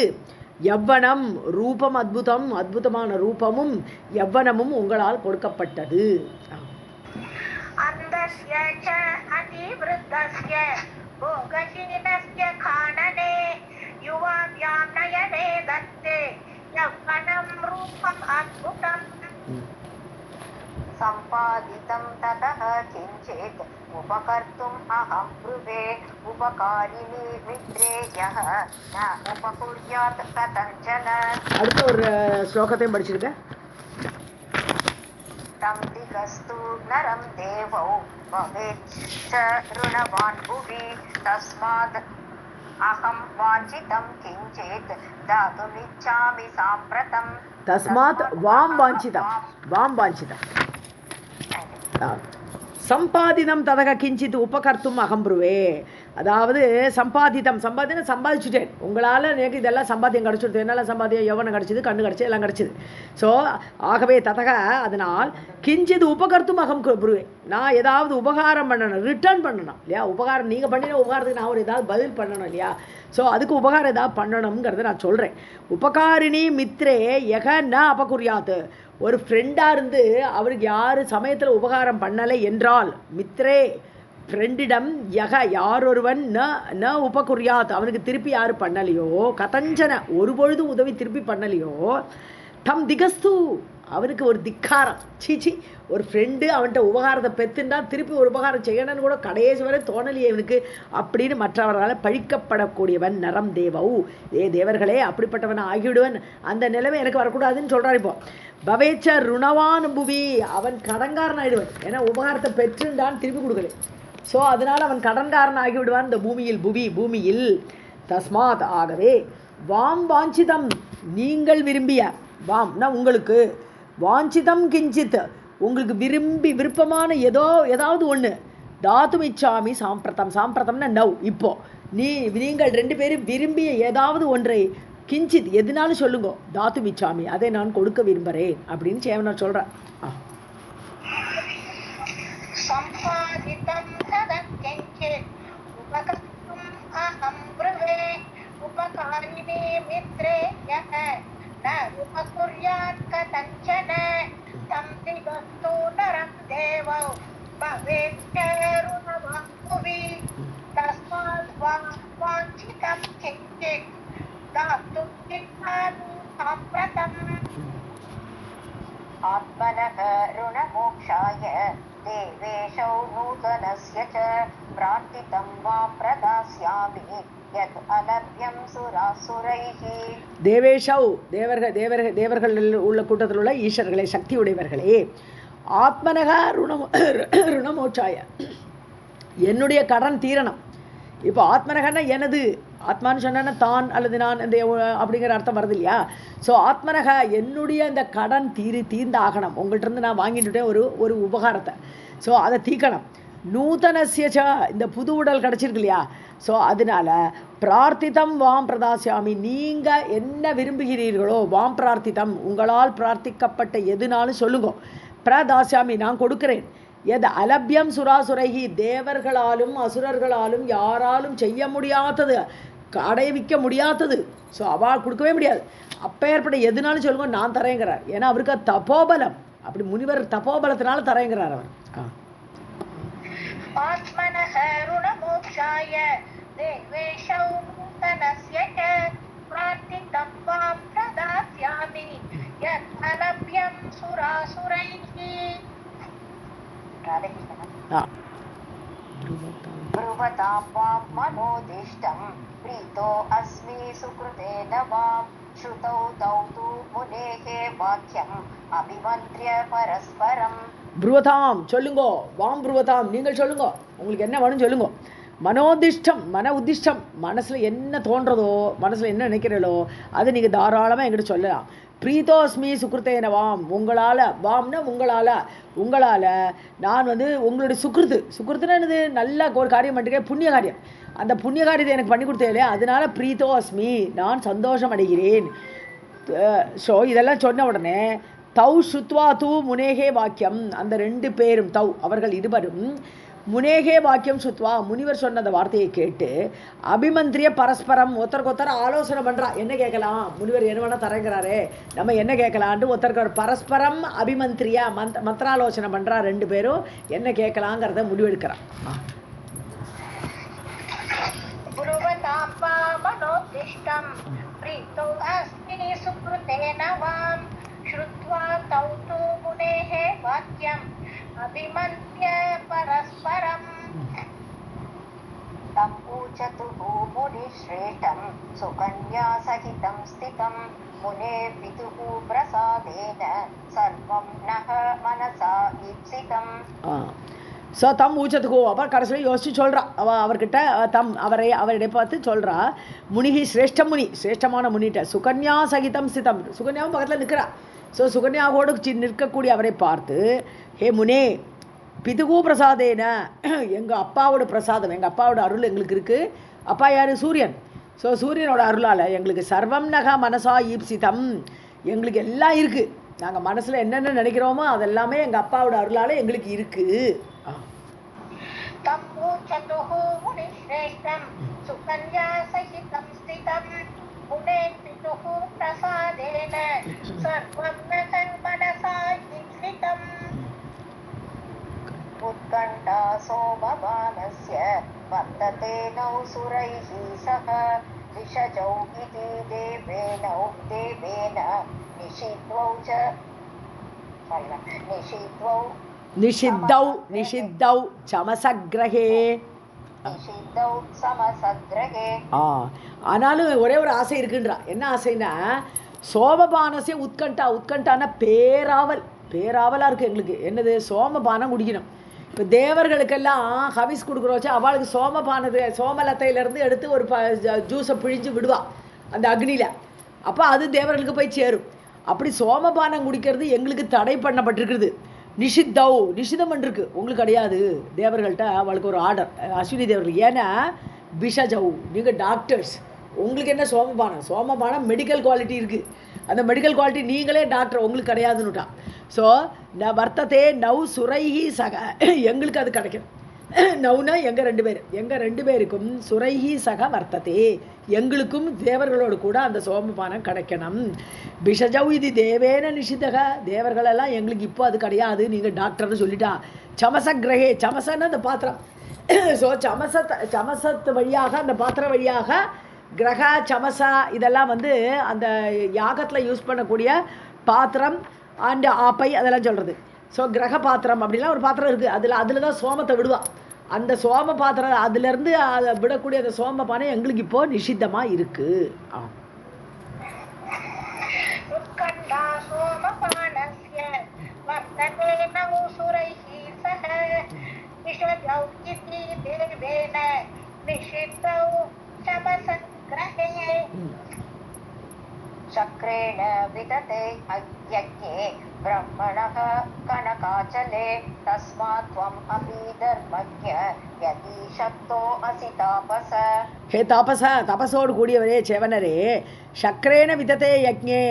யவ்வனம் ரூபம் அத்புதம் அத்புதமான ரூபமும் யவ்வனமும் உங்களால் கொடுக்கப்பட்டது. सम्पादितं ततः किञ्चित् उपकर्तुम् अहं ब्रुवे उपकारिणी मित्रे यः न उपकुर्यात् कथञ्चन. அடுத்த ஒரு ஸ்லோகத்தையும் படிச்சிருக்கேன். तं दिगस्तु नरं देवौ भवेच्च ऋणवान् भुवि तस्मात् अहं वाञ्छितं किञ्चित् दातुमिच्छामि साम्प्रतं. தஸ்மாத் வாம் வாஞ்சிதம் சம்பாதிதம் ததக கிஞ்சித் உபகர்த்தும் அகம்புருவே. அதாவது சம்பாதிச்சுட்டேன். உங்களால் எனக்கு இதெல்லாம் சம்பாத்தியம் கிடச்சிடுது. என்னால் சம்பாத்தியம் யவனம் கிடச்சிது, கண்ணு கிடச்சி எல்லாம் கிடச்சிது. ஸோ ஆகவே ததக அதனால் கிஞ்சித் உபகர்த்தும் அகம்புருவே. நான் ஏதாவது உபகாரம் பண்ணணும், ரிட்டர்ன் பண்ணணும் இல்லையா. உபகாரம் நீங்கள் பண்ணின உபகாரத்துக்கு நான் ஒரு ஏதாவது பதில் பண்ணணும் இல்லையா. ஸோ அதுக்கு உபகாரம் ஏதாவது பண்ணணுங்கிறத நான் சொல்கிறேன். உபகாரிணி மித்ரே எக ந அபகுரியாத்து. ஒரு ஃப்ரெண்டாக இருந்து அவருக்கு யார் சமயத்தில் உபகாரம் பண்ணலை என்றால், மித்ரே ஃப்ரெண்டிடம் யக யாரொருவன் ந உபகுரியாத் அவனுக்கு திருப்பி யார் பண்ணலையோ, கதஞ்சன ஒரு பொழுதும் உதவி திருப்பி பண்ணலையோ, தம் திகஸ்து அவனுக்கு ஒரு திக்காரம். சீச்சி, ஒரு ஃப்ரெண்டு அவன்கிட்ட உபகாரத்தை பெற்றுண்டா திருப்பி ஒரு உபகாரம் செய்யணும்னு கூட கடைசி வரை தோணலையே இவனுக்கு அப்படின்னு மற்றவர்களால் பழிக்கப்படக்கூடியவன் நரம் தேவவு. தேவர்களே அப்படிப்பட்டவன் ஆகிவிடுவன், அந்த நிலைமை எனக்கு வரக்கூடாதுன்னு சொல்கிறார். இப்போ பவேச்ச ருணவான் புவி அவன் கடன்காரன் ஆகிடுவன். ஏன்னா உபகாரத்தை பெற்றுண்டான் திருப்பி கொடுக்கல. ஸோ அதனால் அவன் கடன்காரன் ஆகிவிடுவான் இந்த பூமியில். தஸ்மாத் ஆகவே வாம் வாஞ்சிதம் நீங்கள் விரும்பிய, வாம்னா உங்களுக்கு, வாஞ்சிதம் கிஞ்சித் உங்களுக்கு விருப்பமான ஏதாவது ஒன்று, தாத்தும் இச்சாமி சாம்பிரதம்னா நவ் இப்போ நீங்கள் ரெண்டு பேரும் விரும்பிய ஏதாவது ஒன்றை கிஞ்சித் எதுனாலும் சொல்லுங்க, தாத்தும் இச்சாமி அதை நான் கொடுக்க விரும்புகிறேன் அப்படின்னு சேவனா சொல்கிறேன். आत्मनः प्रार्थितं वा प्रदास्यामि यत् अलभ्यं सुरासुरैः தேவேஷவ் தேவர்கள் உள்ள கூட்டத்தில் உள்ள ஈஸ்வர்களே, சக்தி உடையவர்களே, ஆத்மனக ருணமோட்சாய, என்னுடைய கடன் தீரணும். இப்போ ஆத்மனகன்னா எனது, ஆத்மான்னு சொன்னா தான் அல்லது நான் இந்த அப்படிங்கிற அர்த்தம் வருது இல்லையா? ஸோ ஆத்மனக என்னுடைய இந்த கடன் தீர்ந்து ஆகணும். உங்கள்கிட்ட இருந்து நான் வாங்கிட்டுட்டேன் ஒரு உபகாரத்தை, ஸோ அதை தீக்கணும். நூதனசியச்ச, இந்த புது உடல் கிடச்சிருக்கு இல்லையா? ஸோ அதனால பிரார்த்திதம் வாம் பிரதாசியாமி, நீங்கள் என்ன விரும்புகிறீர்களோ, வாம் பிரார்த்திதம், உங்களால் பிரார்த்திக்கப்பட்ட எதுனாலும் சொல்லுங்க, பிரதாசியாமி நான் கொடுக்கிறேன். எது அலபியம் சுராசுரைகி, தேவர்களாலும் அசுரர்களாலும் யாராலும் செய்ய முடியாதது, அடைவிக்க முடியாதது, ஸோ அவள் கொடுக்கவே முடியாது. அப்போ ஏற்பட்ட எதுனாலும் சொல்லுங்க, நான் தரேங்கிறார். ஏன்னா அவருக்கு தபோபலம், அப்படி முனிவர் தபோபலத்தினால தரேங்கிறார் அவர். ஆத்மனஹ ருணமோக்ஷாய தேவேஷௌ நூதனஸ்ய பிரார்த்திதம் வா பிரதாஸ்யாமி யத் அலப்யம் சுராசுரைஹி. ब्रुवतां वां मनोदिष्टं प्रीतो अस्मि सुकृतेन वां श्रुतौ तौ तु मुनेः वाक्यम् अभिमन्त्र्य परस्परम्. புருவதாம் சொல்லுங்கோ, வாம் புருவதாம் நீங்கள் சொல்லுங்கோ, உங்களுக்கு என்ன வேணும் சொல்லுங்கோ. மனோதிஷ்டம், மன உத்திஷ்டம், மனசில் என்ன தோன்றதோ, மனசில் என்ன நினைக்கிறீங்களோ அது நீங்கள் தாராளமாக என்கிட்ட சொல்லலாம். பிரீதோஸ்மி சுக்ருத்தேன வாம், உங்களால், வாம்னா உங்களால் நான் உங்களுடைய சுக்ருத்துன்னு என்னது, நல்ல ஒரு காரியம் பண்ணிருக்கேன், புண்ணிய காரியம், அந்த புண்ணிய காரியத்தை எனக்கு பண்ணி கொடுத்தே இல்லையா, அதனால பிரீதோஸ்மி நான் சந்தோஷம் அடைகிறேன். ஸோ இதெல்லாம் சொன்ன உடனே தௌ சுத்வா தூ முனேகே வாக்கியம், அந்த ரெண்டு பேரும் தௌ அவர்கள் இருவரும் முனேகே வாக்கியம் சுத்வா முனிவர் சொன்ன அந்த வார்த்தையை கேட்டு அபிமந்திரிய பரஸ்பரம் ஒருத்தருக்கு ஆலோசனை பண்ணுறா, என்ன கேட்கலாம், முனிவர் என்ன வேணால் தரங்கிறாரே, நம்ம என்ன கேட்கலான்ட்டு ஒருத்தருக்கு பரஸ்பரம் அபிமந்திரியா மந்திராலோசனை பண்ணுறா. ரெண்டு பேரும் என்ன கேட்கலாங்கிறத முடிவெடுக்கிறான். अभिमन्त्र्य परस्परं तम् ऊचतुः मुनिश्रेष्ठं सुकन्या सहितं स्थितं मुने पितुः प्रसादेन सर्वं नः मनसा ईप्सितम्. ஸோ தம் ஊச்சத்துக்கோ, அப்புறம் கடைசியில் யோசிச்சு சொல்கிறா, அவர்கிட்ட அவரிடையே பார்த்து சொல்கிறா, முனிகி சிரேஷ்ட முனி, சிரேஷ்டமான முனிட்ட சுகன்யா சகிதம் ஸ்திதம், சுகன்யாவும் பக்கத்தில் நிற்கிறா. ஸோ சுகன்யாவோடு நிற்கக்கூடிய அவரை பார்த்து, ஹே முனே பிதுகு பிரசாதேன, எங்கள் அப்பாவோட பிரசாதம், எங்கள் அப்பாவோட அருள் எங்களுக்கு இருக்குது. அப்பா யார்? சூரியன். ஸோ சூரியனோட அருளால் எங்களுக்கு சர்வம் நக மனசா ஈப்சிதம், எங்களுக்கு எல்லாம் இருக்குது, நாங்கள் மனசில் என்னென்ன நினைக்கிறோமோ அதெல்லாமே எங்கள் அப்பாவோட அருளால் எங்களுக்கு இருக்குது. उत्कण्ठा सोमपानस्य वर्तते नौ सुरैः सह विषजौ इति देवेन निषिद्धौ चमसग्रहे. ஆனாலும் ஒரே ஒரு ஆசை இருக்குன்றா. என்ன ஆசைன்னா, சோமபானசிய உட்கண்டான பேராவலாக இருக்குது எங்களுக்கு. என்னது? சோமபானம் குடிக்கணும். இப்போ தேவர்களுக்கெல்லாம் ஹவிஸ் கொடுக்குறோச்சு, அவளுக்கு சோமலத்தையிலேருந்து எடுத்து ஒரு ஜூஸை பிழிஞ்சு விடுவா அந்த அக்னியில். அப்போ அது தேவர்களுக்கு போய் சேரும். அப்படி சோமபானம் குடிக்கிறது எங்களுக்கு தடை பண்ணப்பட்டிருக்குது. நிஷிதம் பண்ணிருக்கு, உங்களுக்கு கிடையாது. தேவர்கள்ட்ட அவளுக்கு ஒரு ஆர்டர், அஸ்வினி தேவர்கள். ஏன்னா விஷஜவ், நீங்கள் டாக்டர்ஸ், உங்களுக்கு என்ன சோமபானம் மெடிக்கல் குவாலிட்டி இருக்குது, அந்த மெடிக்கல் குவாலிட்டி நீங்களே டாக்டர், உங்களுக்கு கிடையாதுன்னுட்டான். ஸோ வர்த்ததே நவ் சுரைஹி சக, எங்களுக்கு அது கிடைக்கும். நவுனா எங்கள் ரெண்டு பேருக்கும் சுரைஹி சக வர்த்ததே, எங்களுக்கும் தேவர்களோடு கூட அந்த சோமபானம் கிடைக்கணும். விஷஜவ் இது தேவேன நிஷிதக, தேவர்களெல்லாம் எங்களுக்கு இப்போ அது கிடையாது, நீங்கள் டாக்டர்னு சொல்லிட்டா. சமசகிரகே, சமசன்னு அந்த பாத்திரம். ஸோ சமசத்து வழியாக, அந்த பாத்திரம் வழியாக கிரக சமசா இதெல்லாம் அந்த யாகத்தில் யூஸ் பண்ணக்கூடிய பாத்திரம் அண்டு ஆப்பை அதெல்லாம் சொல்கிறது. ஸோ கிரக பாத்திரம் அப்படிலாம் ஒரு பாத்திரம் இருக்குது, அதில் தான் சோமத்தை விடுவா. அந்த சோம பாத்திரம் அதுலேருந்து அதை விடக்கூடிய அந்த சோம பானை எங்களுக்கு இப்போ நிஷித்தமாக இருக்கு. उत्कण्ठा सोमपानस्य वर्तते नौ सुरैः सह विषजौ इति देवेन निषिद्धौ शमसङ्ग्रहे चक्रेण विदते यज्ञे ब्रह्मणः कनकाचले तस्मात् त्वम् अपि धर्मज्ञ यदि शक्तो असि तापस. ஹே தாபச, தபசோடு கூடியவரே செவனரே, சக்கரேன விதத்தே யக்ஞே.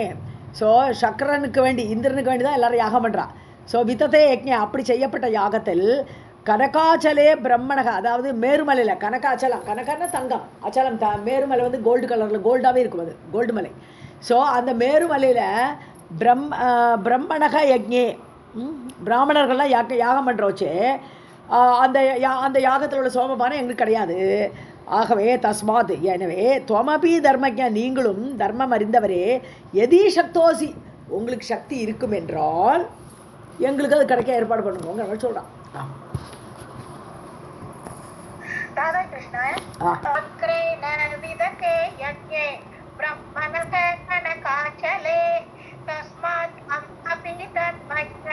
ஸோ சக்கரனுக்கு வேண்டி, இந்திரனுக்கு வேண்டி தான் எல்லாரும் யாகம் பண்ணுறா. ஸோ விதத்தே யக்ஞே, அப்படி செய்யப்பட்ட யாகத்தில் கனகாச்சலே பிரம்மணக, அதாவது மேருமலையில் கனகாச்சலம், கனகன்னா தங்கம், அச்சலம் மேருமலை வந்து கோல்டு கலரில் கோல்டாகவே இருக்கும், அது கோல்டு மலை. ஸோ அந்த மேருமலையில் பிரம்மணக யக்ஞே, பிராமணர்கள்லாம் யாகம் பண்ணுறோச்சு. அந்த யாகத்தில் உள்ள சோமபானம் எங்களுக்கு கிடையாது. ஆகவே தஸ்மாத், எனவே துவமபி தர்மஜா, நீங்களும் தர்மம் அறிந்தவரே, எதி சக்தோசி, உங்களுக்கு சக்தி இருக்கும் என்றால் எங்களுக்கு அது கிடைக்க ஏற்பாடு பண்ணுவோங்க சொல்கிறான். राधा कृष्ण चक्रेण विदते यज्ञे ब्रह्मणः कनकाचले तस्मात् त्वम् अपि धर्मज्ञ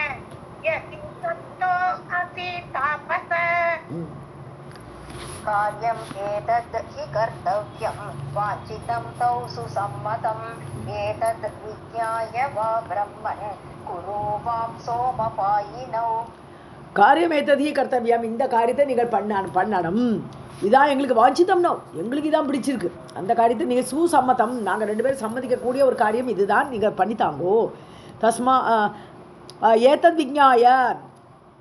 यदि शक्तो असि तापस. कार्यम् एतद् हि कर्तव्यं वाञ्छितं तौ सुसम्मतम् एतद् विज्ञाय वा ब्रह्मन् कुरु वां सोमपायिनौ. காரியம் ஏத்ததி கர்த்தவியம், இந்த காரியத்தை நீங்கள் பண்ணணும், இதான் எங்களுக்கு வாஞ்சித்தம்னோ, எங்களுக்கு இதான் பிடிச்சிருக்கு, அந்த காரியத்தை நீங்கள் சுசம்மதம், நாங்கள் 2 பேரும் சம்மதிக்கக்கூடிய ஒரு காரியம் இதுதான், நீங்கள் பண்ணித்தாங்கோ. தஸ்மா ஏத்தத் விஜ்ஞாய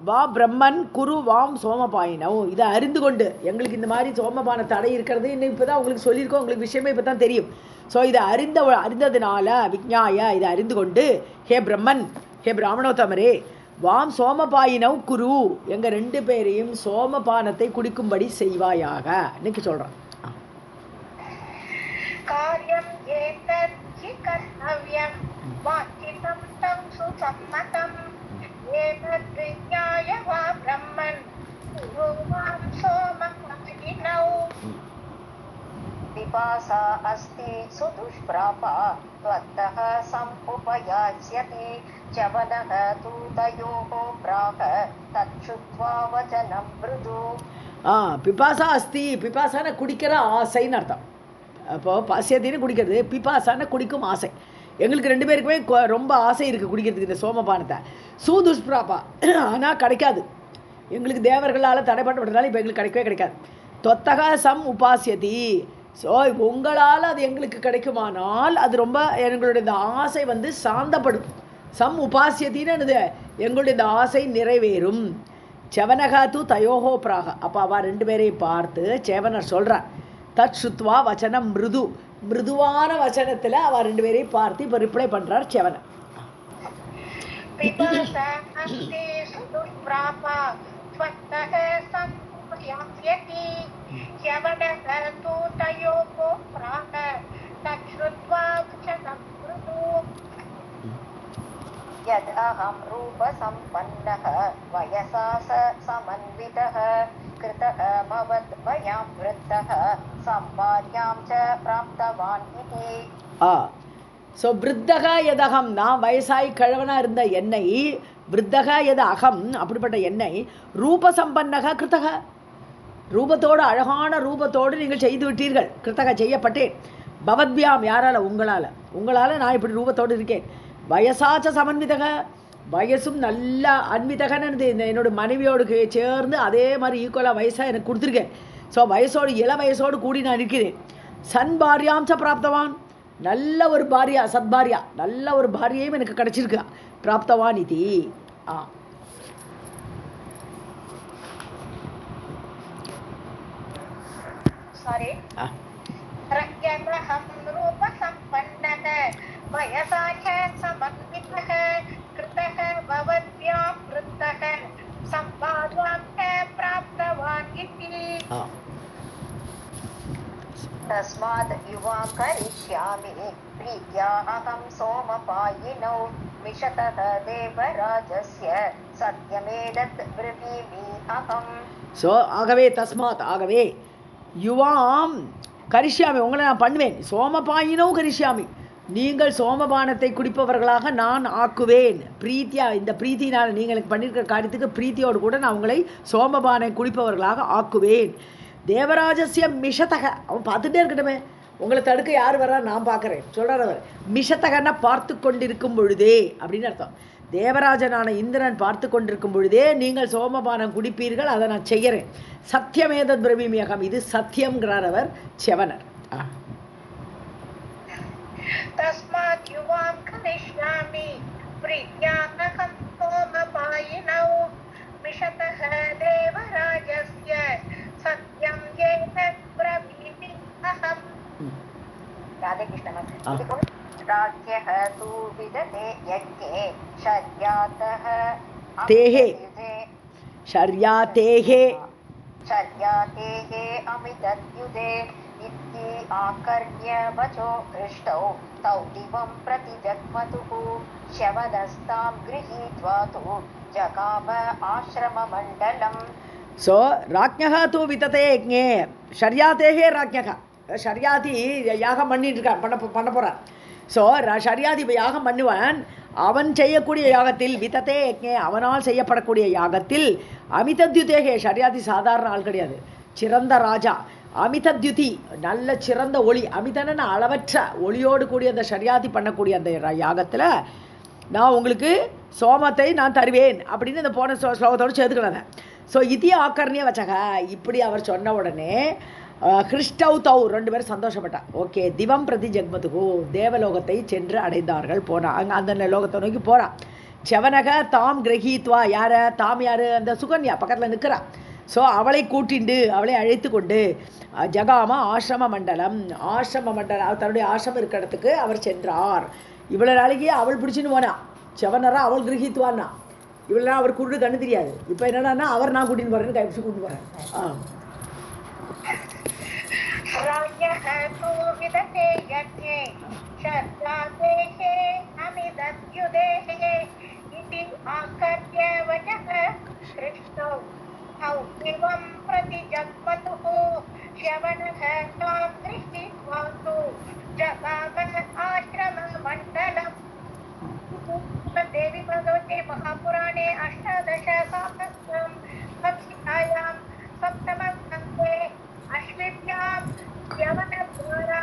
வா பிரம்மன் குரு வாம் சோமபாயினோ, இதை அறிந்து கொண்டு, எங்களுக்கு இந்த மாதிரி சோமபான தடை இருக்கிறது இன்னும் இப்போ தான் உங்களுக்கு சொல்லியிருக்கோம், உங்களுக்கு விஷயமே இப்போ தான் தெரியும். ஸோ இதை அறிந்ததுனால விஜ்ஞாய, இதை அறிந்து கொண்டு, ஹே பிரம்மன், ஹே பிராமணோத்தமரே, வாம் சோமபாயினவ் குரு, எங்கள் 2 பேரையும் சோமபானத்தை குடிக்கும்படி செய்வாயாக இன்னைக்கு சொல்கிறான். காரியம் ஏதத் ஹி கர்த்தவ்யம் வாஞ்சிதம் தம் சுசம்மதம் ஏதத் விஜ்ஞாய வா பிரம்மன் குரு வாம் சோமபாயினௌ. पिपासा अस्ति सुदुष्प्रापा त्वत्तः समुपयास्यति चवनः तु तयोः प्राह तच्छुत्वा वचनं मृदु. பிபாசா அஸ்தி, பிபாசான குடிக்கிற ஆசைன்னு அர்த்தம். அப்போது பாசியத்தின்னு குடிக்கிறது, பிபாசான குடிக்கும் ஆசை. எங்களுக்கு 2 பேருக்குமே ரொம்ப ஆசை இருக்குது குடிக்கிறதுக்கு இந்த சோமபானத்தை. சுதுஷ்பிராபா, ஆனால் கிடைக்காது, எங்களுக்கு தேவர்களால் தடைப்பட்டதுனால இப்போ எங்களுக்கு கிடைக்கவே கிடைக்காது. தொத்தக சம் உபாசியதி, ஸோ உங்களால் அது எங்களுக்கு கிடைக்குமானால் அது ரொம்ப எங்களுடைய இந்த ஆசை வந்து சாந்தப்படும். சம் உபாசியத்தின்னு என்னது, எங்களுடைய இந்த ஆசை நிறைவேறும். செவனகா தூ தயோஹோ பிராக, அப்போ அவள் 2 பேரையும் பார்த்து சேவனர் சொல்கிறார், தத் சுத்வா வச்சனம் மிருது, மிருதுவான வச்சனத்தில் அவள் 2 பேரையும் பார்த்து இப்போ ரிப்ளை பண்ணுறார் செவனர். यद् अहं रूपसम्पन्नः वयसा समन्वितः कृतः भवद् भयां वृद्धः संभार्यां च प्राप्तवान् इति. ஸோ விருத்தக எதகம், நான் வயசாகி கிழவனாக இருந்த என்னை, விருத்தக எத அகம், அப்படிப்பட்ட என்னை, ரூபசம்பன்னக கிருத்தக, ரூபத்தோடு அழகான ரூபத்தோடு நீங்கள் செய்து விட்டீர்கள், கிருத்தக செய்யப்பட்டேன், பவத்பியாம் யாரால், உங்களால் நான் இப்படி ரூபத்தோடு இருக்கேன், வயசாச்ச சமன்விதக, வயசும் நல்ல அன்விதகன்னு என்னோட மனைவியோடு சேர்ந்து அதே மாதிரி ஈக்குவலாக வயசாக எனக்கு கொடுத்துருக்கேன். ஸோ வயசோடு இள வயசோடு கூடி நான் இருக்கிறேன். சன் பாரியாம்ச பிராப்தவான், நல்ல ஒரு பாரியா, சத்பாரியா, நல்ல ஒரு பாரியையும் எனக்கு கிடச்சிருக்கு, பிராப்தவான் இது. சாரி ரக்யதஹம் ரூபசம்பன்னக வயசாச்ச சமன்விதக கிருதக பவத்யாம் விருத்தக சம்பாத்வாம் பிராப்தவான் இதி. तस्माद् युवां करिष्यामि प्रीत्या अहं सोमपायिनौ मिषतः देवराजस्य सत्यमेतत् ब्रवीमि अहम्. ஸோ ஆகவே தஸ்மாத் ஆகவே யுவாம் கரிஷ்யாமி உங்களை நான் பண்ணுவேன் சோமபாயினோ கரிஷ்யாமி நீங்கள் சோமபானத்தை குடிப்பவர்களாக நான் ஆக்குவேன் பிரீத்தியா இந்த பிரீத்தினால் நீங்கள் எனக்கு பண்ணியிருக்கிற காரியத்துக்கு பிரீத்தியோடு கூட நான் உங்களை சோமபானை குடிப்பவர்களாக ஆக்குவேன் தேவராஜஸ்ய மிஷதக அவன் பார்த்துட்டே இருக்கட்டுமே உங்களை தடுக்க யார் வரா நான் பார்க்குறேன் சொல்கிறார் அவர் மிஷத்தகன்னா பார்த்து கொண்டிருக்கும் பொழுதே அப்படின்னு அர்த்தம் தேவராஜனான இந்திரன் பார்த்து கொண்டிருக்கும் பொழுதே நீங்கள் சோமபானம் குடிப்பீர்கள் அதை நான் செய்கிறேன் சத்தியமேதத் பிரவீமியகம் இது சத்தியம்ங்கிறார் அவர் செவனர் तस्मात् युवां करिष्यामि प्रीत्यानहं सोमपायिनौ मिषतः देवराजस्य सत्यं येतत् ब्रवीमि अहम् राधे कृष्ण राज्यः तु विदते यज्ञे शर्यातः तेहे शर्यातेः अमितद्युदे इति आकर्ण्य वचो हृष्टौ तौ दिवं प्रति जग्मतुः शवदस्तां गृहीत्वा तु जगाम आश्रममण्डलम् सो राज्ञः तु वितते यज्ञे शर्यातेः राज्ञः शर्याति யாகம் பண்ணிட்டு இருக்கான் பண்ண போகிறான் ஸோ ஷர்யாதி யாகம் பண்ணுவான் அவன் செய்யக்கூடிய யாகத்தில் விதத்தே யஜ்ஞே அவனால் செய்யப்படக்கூடிய யாகத்தில் அமிதத்யுதேகே ஷர்யாதி சாதாரண ஆள் கிடையாது சிறந்த ராஜா அமிதத்யுதி நல்ல சிறந்த ஒளி அமிதன அளவற்ற ஒளியோடு கூடிய அந்த ஷர்யாதி பண்ணக்கூடிய அந்த யாகத்தில் நான் உங்களுக்கு சோமத்தை நான் தருவேன் அப்படின்னு இந்த போன ஸ்லோகத்தோடு சேர்த்துக்கினேன் ஸோ இதி ஆக்கர்ணிய வச்சக இப்படி அவர் சொன்ன உடனே ஹிருஷ்டௌ தௌ ரெண்டு பேரும் சந்தோஷப்பட்டா ஓகே திவம் பிரதி ஜெக்மதுகு தேவலோகத்தை சென்று அடைந்தார்கள் போனா அங்கே அந்த லோகத்தை நோக்கி போகிறான் செவனக தாம் கிரகித்வா யாரை தாம் யார் அந்த சுகன்யா பக்கத்தில் நிற்கிறா ஸோ அவளை கூட்டிண்டு அவளை அழைத்து கொண்டு ஜகாமா ஆசிரம மண்டலம் தன்னுடைய ஆசிரமம் இருக்கிற இடத்துக்கு அவர் சென்றார் இவ்வளோ நாளைக்கு அவள் பிடிச்சின்னு போனா செவனரா அவள் கிரகித்துவான்னா இவ்வளோ அவர் கூட்டு கண்ணு தெரியாது இப்போ என்னன்னா அவர் நான் கூட்டின்னு போகிறேன்னு கைப்பிடிச்சு கூட்டின்னு போகிறேன் राज्ञः तु विदते यज्ञे शर्यातेः अमितद्युदेः इति आकर्ण्य वचः हृष्टौ तौ दिवं प्रति जग्मतुः शवनः तां गृहीत्वा तु जगाम आश्रममण्डलम् देवी भगवते महापुराणे अष्टादशसाहस्रं संहितायां सप्तमं स्कन्धे अश्विभ्यां यवनद्वारा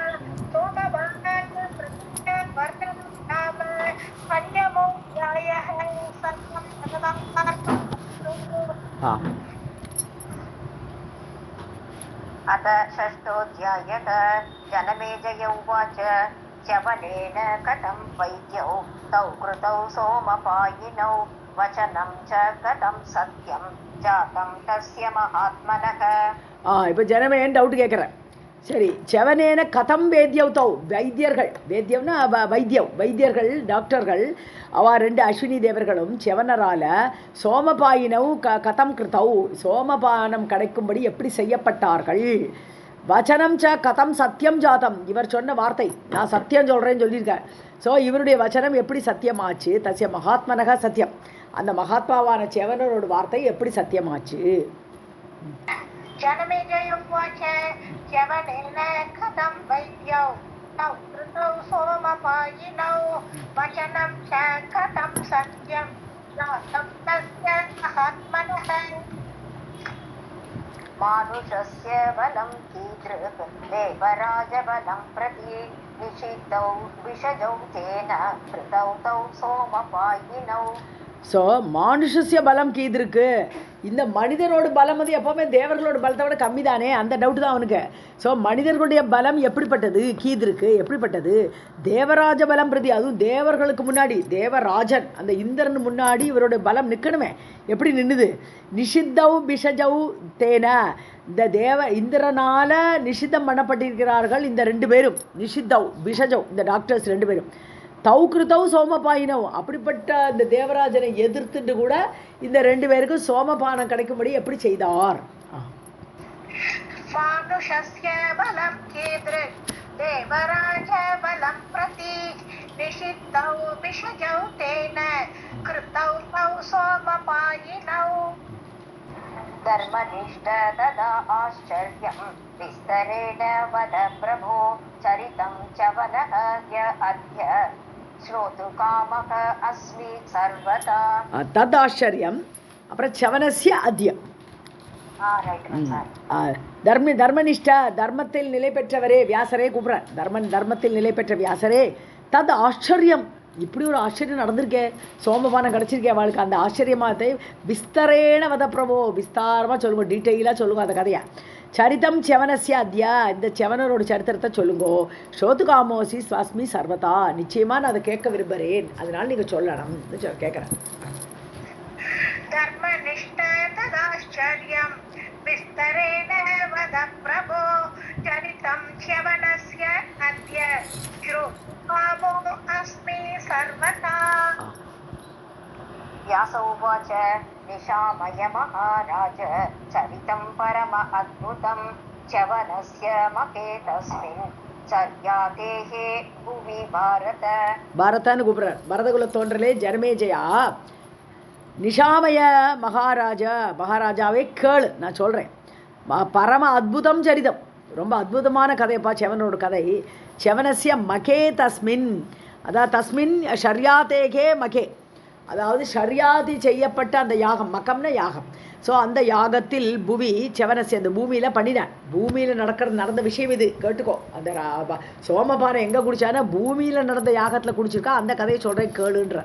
सोमवानान् प्रतिवर्तनं नाम पञ्चमोऽध्यायः अथ षष्ठोऽध्यायः जनमेजय उवाच च्यवनेन कथं वैद्यौ तौ कृतौ सोमपायिनौ वचनं च कथं सत्यं जातं तस्य महात्मनः இப்போ ஜனமேன் டவுட் கேட்குறேன் சரி செவனேன கதம் வேத்யவ் தௌ வைத்தியர்கள் வேத்தியம்னா வைத்தியர்கள் டாக்டர்கள் அவ ரெண்டு அஸ்வினி தேவர்களும் செவனரால சோமபாயினவு கதம் கிருத்தௌ சோமபானம் கிடைக்கும்படி எப்படி செய்யப்பட்டார்கள் வச்சனம் ச கதம் சத்தியம் ஜாதம் இவர் சொன்ன வார்த்தை நான் சத்தியம் சொல்கிறேன்னு சொல்லியிருக்கேன் ஸோ இவருடைய வச்சனம் எப்படி சத்தியமாச்சு தஸ்ய மகாத்மனக சத்தியம் அந்த மகாத்மாவான செவனரோட வார்த்தை எப்படி சத்தியமாச்சு जनमेजय उवाच च्यवनेन कथं वैद्यौ तौ कृतौ सोमपायिनौ वचनं च कथं सत्यं जातं तस्य महात्मनः मानुषस्य बलं कीदृक् देवराजबलं प्रति निषिद्धौ विषजौ तेन कृतौ तौ सोमपायिनौ ஸோ மானுஷஸ்ய பலம் கீதிருக்கு இந்த மனிதனோட பலம் வந்து எப்போவுமே தேவர்களோட பலத்தை விட கம்மி தானே அந்த டவுட்டு தான் அவனுக்கு ஸோ மனிதர்களுடைய பலம் எப்படிப்பட்டது கீதிருக்கு எப்படிப்பட்டது தேவராஜ பலம் பிரதி அதுவும் தேவர்களுக்கு முன்னாடி தேவராஜன் அந்த இந்திரன் முன்னாடி இவருடைய பலம் நிற்கணுமே எப்படி நின்றுது நிஷித்தௌ பிஷஜௌ தேன இந்த இந்திரனால நிஷித்தம் பண்ணப்பட்டிருக்கிறார்கள் இந்த ரெண்டு பேரும் நிஷித்தௌ பிஷஜௌ இந்த டாக்டர்ஸ் ரெண்டு பேரும் தௌ கிருத்தௌ சோமபாயினவ் அப்படிப்பட்ட இந்த தேவராஜனை எதிர்த்துட்டு கூட இந்த ரெண்டு பேருக்கும் சோமபானம் கிடைக்கும்படி எப்படி செய்தார் मानुषस्य बलं कीदृक् देवराज बलं प्रति निषिद्धौ विषजौ तेन कृतौ तौ सोमपायिनौ धर्मनिष्ठ तदा आश्चर्यं विस्तरेण वद प्रभो चरितं च वदः अद्य श्रोतुकामः अस्मि सर्वदा ததாச்சரியம். அப்புறம் சவனஸ்ய அத்யம். தர்மனிஷ்டா, தர்மத்தில் நிலை பெற்றவரே வியாசரே கூப்பிட்றார். தர்மத்தில் நிலை பெற்ற வியாசரே, தத் ஆச்சரியம், இப்படி ஒரு ஆச்சரியம் நடந்திருக்கே, சோமபானம் கிடச்சிருக்கே அவளுக்கு, அந்த ஆச்சரியமாகத்தை விஸ்தரேன வத பிரபோ, விஸ்தாரமாக சொல்லுங்க, டீட்டெயிலாக சொல்லுங்க அந்த கதையை. சரிதம் செவனஸ்ய அத்யா, இந்த செவனரோட சரித்திரத்தை சொல்லுங்கோ. ஸ்ரோதுகாமோசி ஸ்வாஸ்மி சர்வதா, நிச்சயமாக நான் அதை கேட்க விரும்புகிறேன், அதனால நீங்கள் சொல்லணும் கேட்குறேன். धर्मनिष्ठ तदाश्चर्यं विस्तरेण वद प्रभो चरितं च्यवनस्य अद्य श्रोतुकामो अस्मि सर्वथा व्यास उवाच निशामय महाराज चरितं परम अद्भुतं च्यवनस्य मके तस्मिन् चर्यातेः भुवि भारत. பாரதான்னு கூப்பிட்றார். பரதகுல தோன்றலே ஜனமேஜயா, நிஷாமய மகாராஜாவே கேளு, நான் சொல்கிறேன். பரம அத்புதம் சரிதம், ரொம்ப அற்புதமான கதைப்பா செவனோட கதை. செவனஸ்ய மகே தஸ்மின், அதாவது தஸ்மின் ஷர்யாத்தேகே மகே, அதாவது ஷர்யாதி செய்யப்பட்ட அந்த யாகம், மக்கம்னா யாகம். ஸோ அந்த யாகத்தில் புவி செவனஸ்ய, அந்த பூமியில் பண்ணினான். பூமியில் நடந்த விஷயம் இது, கேட்டுக்கோ. அந்த சோமபானம் எங்கே குடிச்சானா பூமியில் நடந்த யாகத்தில் குடிச்சிருக்கா, அந்த கதையை சொல்கிறேன் கேளுன்ற.